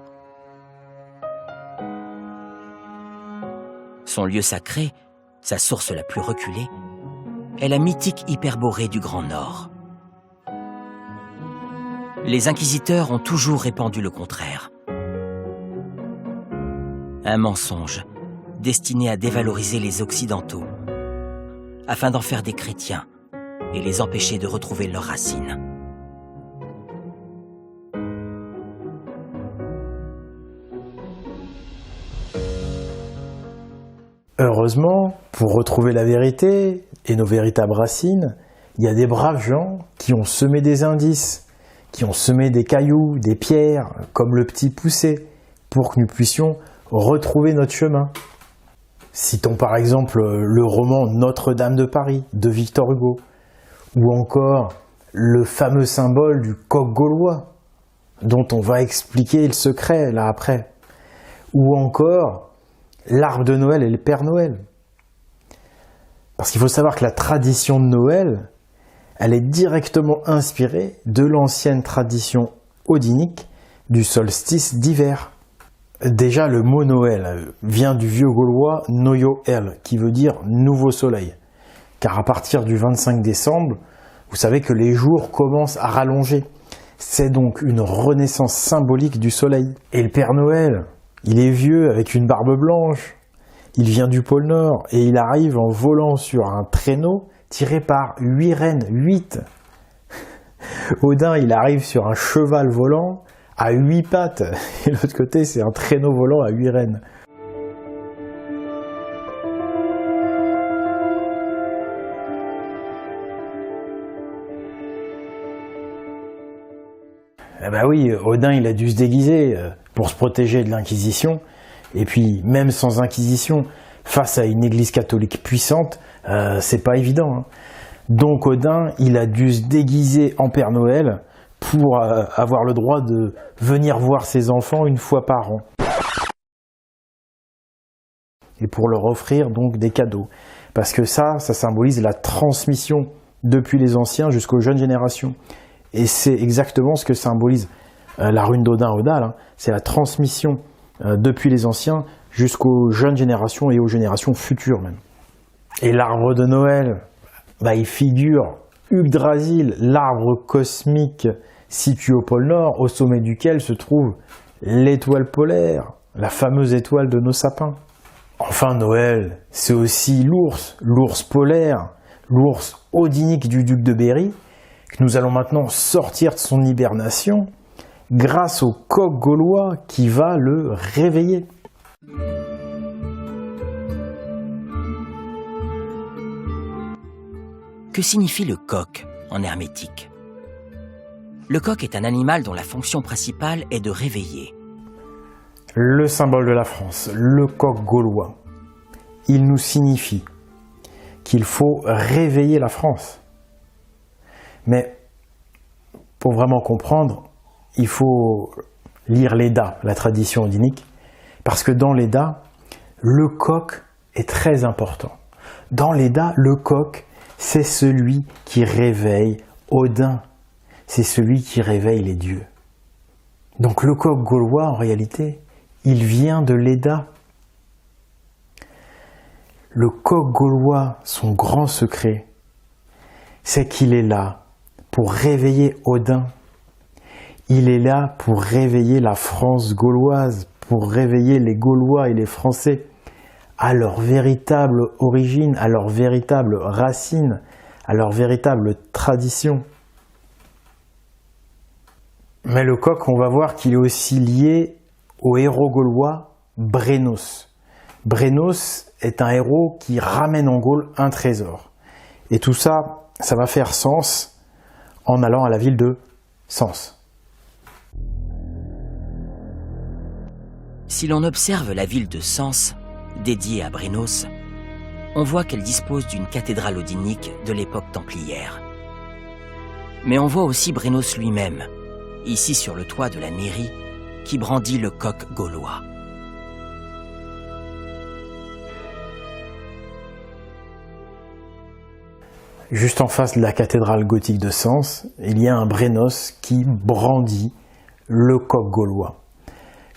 Son lieu sacré, sa source la plus reculée, est la mythique Hyperborée du Grand Nord. Les inquisiteurs ont toujours répandu le contraire. Un mensonge destiné à dévaloriser les Occidentaux, afin d'en faire des chrétiens et les empêcher de retrouver leurs racines. Heureusement, pour retrouver la vérité et nos véritables racines, il y a des braves gens qui ont semé des indices, qui ont semé des cailloux, des pierres, comme le petit poussé, pour que nous puissions retrouver notre chemin. Citons par exemple le roman Notre-Dame de Paris de Victor Hugo, ou encore le fameux symbole du coq gaulois, dont on va expliquer le secret là après, ou encore l'arbre de Noël et le Père Noël. Parce qu'il faut savoir que la tradition de Noël, elle est directement inspirée de l'ancienne tradition odinique du solstice d'hiver. Déjà, le mot Noël vient du vieux gaulois Noyo-El, qui veut dire nouveau soleil. Car à partir du 25 décembre, vous savez que les jours commencent à rallonger. C'est donc une renaissance symbolique du soleil. Et le Père Noël, il est vieux avec une barbe blanche. Il vient du pôle Nord et il arrive en volant sur un traîneau tiré par 8 rennes, 8. Odin, il arrive sur un cheval volant à 8 pattes. Et de l'autre côté, c'est un traîneau volant à 8 rennes. Eh ben oui, Odin, il a dû se déguiser pour se protéger de l'Inquisition. Et puis, même sans Inquisition, face à une église catholique puissante, c'est pas évident. Hein. Donc Odin, il a dû se déguiser en Père Noël pour avoir le droit de venir voir ses enfants une fois par an. Et pour leur offrir donc des cadeaux. Parce que ça symbolise la transmission depuis les anciens jusqu'aux jeunes générations. Et c'est exactement ce que symbolise la rune d'Odin Odal. Hein. C'est la transmission depuis les anciens jusqu'aux jeunes générations et aux générations futures même. Et l'arbre de Noël, il figure Yggdrasil, l'arbre cosmique situé au pôle Nord, au sommet duquel se trouve l'étoile polaire, la fameuse étoile de nos sapins. Enfin, Noël, c'est aussi l'ours polaire, l'ours odinique du duc de Berry, que nous allons maintenant sortir de son hibernation grâce au coq gaulois qui va le réveiller. Que signifie le coq en hermétique? Le coq est un animal dont la fonction principale est de réveiller. Le symbole de la France, le coq gaulois, il nous signifie qu'il faut réveiller la France. Mais pour vraiment comprendre, il faut lire l'Edda, la tradition odinique, parce que dans l'Edda, le coq est très important. Dans l'Edda, le coq, c'est celui qui réveille Odin, c'est celui qui réveille les dieux. Donc le coq gaulois, en réalité, il vient de l'Edda. Le coq gaulois, son grand secret, c'est qu'il est là pour réveiller Odin. Il est là pour réveiller la France gauloise, pour réveiller les Gaulois et les Français à leur véritable origine, à leur véritable racine, à leur véritable tradition. Mais le coq, on va voir qu'il est aussi lié au héros gaulois Brennos. Brennos est un héros qui ramène en Gaule un trésor. Et tout ça, ça va faire sens en allant à la ville de Sens. Si l'on observe la ville de Sens, dédiée à Brennos, on voit qu'elle dispose d'une cathédrale odinique de l'époque templière. Mais on voit aussi Brennos lui-même, ici sur le toit de la mairie, qui brandit le coq gaulois. Juste en face de la cathédrale gothique de Sens, il y a un Brennos qui brandit le coq gaulois,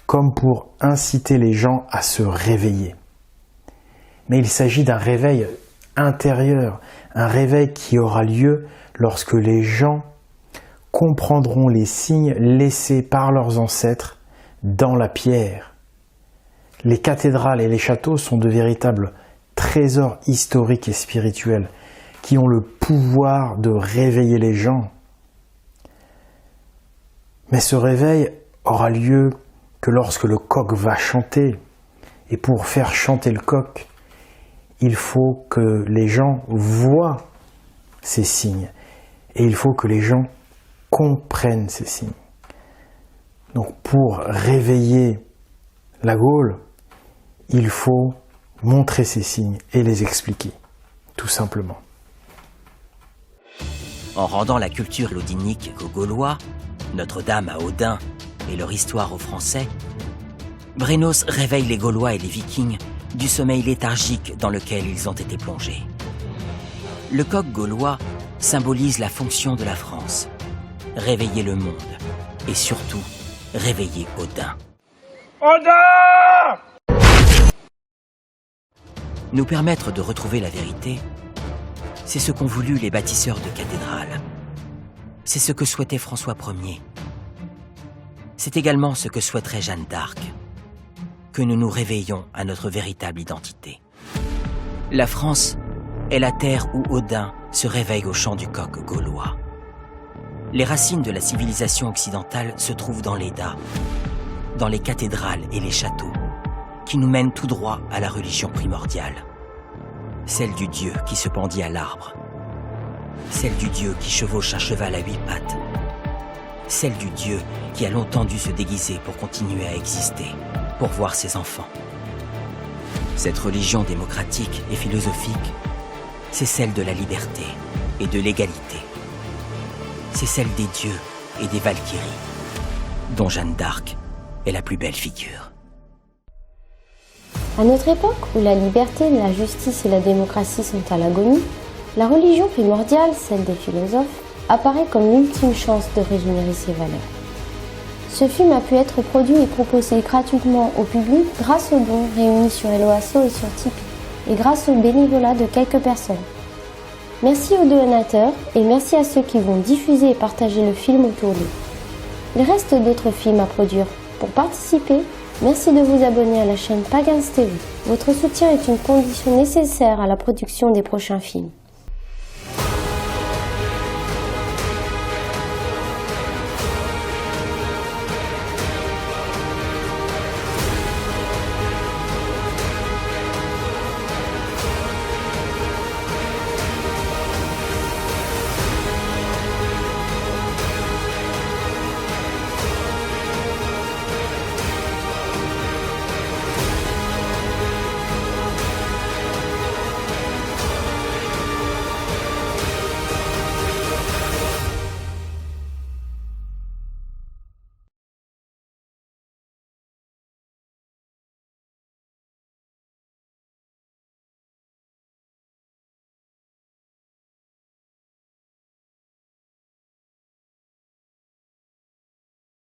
comme pour inciter les gens à se réveiller. Mais il s'agit d'un réveil intérieur, un réveil qui aura lieu lorsque les gens comprendront les signes laissés par leurs ancêtres dans la pierre. Les cathédrales et les châteaux sont de véritables trésors historiques et spirituels qui ont le pouvoir de réveiller les gens. Mais ce réveil aura lieu que lorsque le coq va chanter. Et pour faire chanter le coq, il faut que les gens voient ces signes. Et il faut que les gens comprennent ces signes. Donc pour réveiller la Gaule, il faut montrer ces signes et les expliquer, tout simplement. En rendant la culture odinique aux Gaulois, Notre-Dame à Odin et leur histoire aux Français, Brennos réveille les Gaulois et les Vikings du sommeil léthargique dans lequel ils ont été plongés. Le coq gaulois symbolise la fonction de la France, réveiller le monde et surtout réveiller Odin. Odin! Nous permettre de retrouver la vérité, c'est ce qu'ont voulu les bâtisseurs de cathédrales. C'est ce que souhaitait François Ier. C'est également ce que souhaiterait Jeanne d'Arc, que nous nous réveillions à notre véritable identité. La France est la terre où Odin se réveille au chant du coq gaulois. Les racines de la civilisation occidentale se trouvent dans l'Edda, dans les cathédrales et les châteaux, qui nous mènent tout droit à la religion primordiale. Celle du dieu qui se pendit à l'arbre, celle du dieu qui chevauche un cheval à 8 pattes, celle du dieu qui a longtemps dû se déguiser pour continuer à exister, pour voir ses enfants. Cette religion démocratique et philosophique, c'est celle de la liberté et de l'égalité. C'est celle des dieux et des valkyries, dont Jeanne d'Arc est la plus belle figure. À notre époque, où la liberté, la justice et la démocratie sont à l'agonie, la religion primordiale, celle des philosophes, apparaît comme l'ultime chance de régénérer ses valeurs. Ce film a pu être produit et proposé gratuitement au public grâce aux dons réunis sur Helloasso et sur Tipeee, et grâce au bénévolat de quelques personnes. Merci aux donateurs et merci à ceux qui vont diffuser et partager le film autour d'eux. Il reste d'autres films à produire. Pour participer, Merci de vous abonner à la chaîne Pagans TV. Votre soutien est une condition nécessaire à la production des prochains films.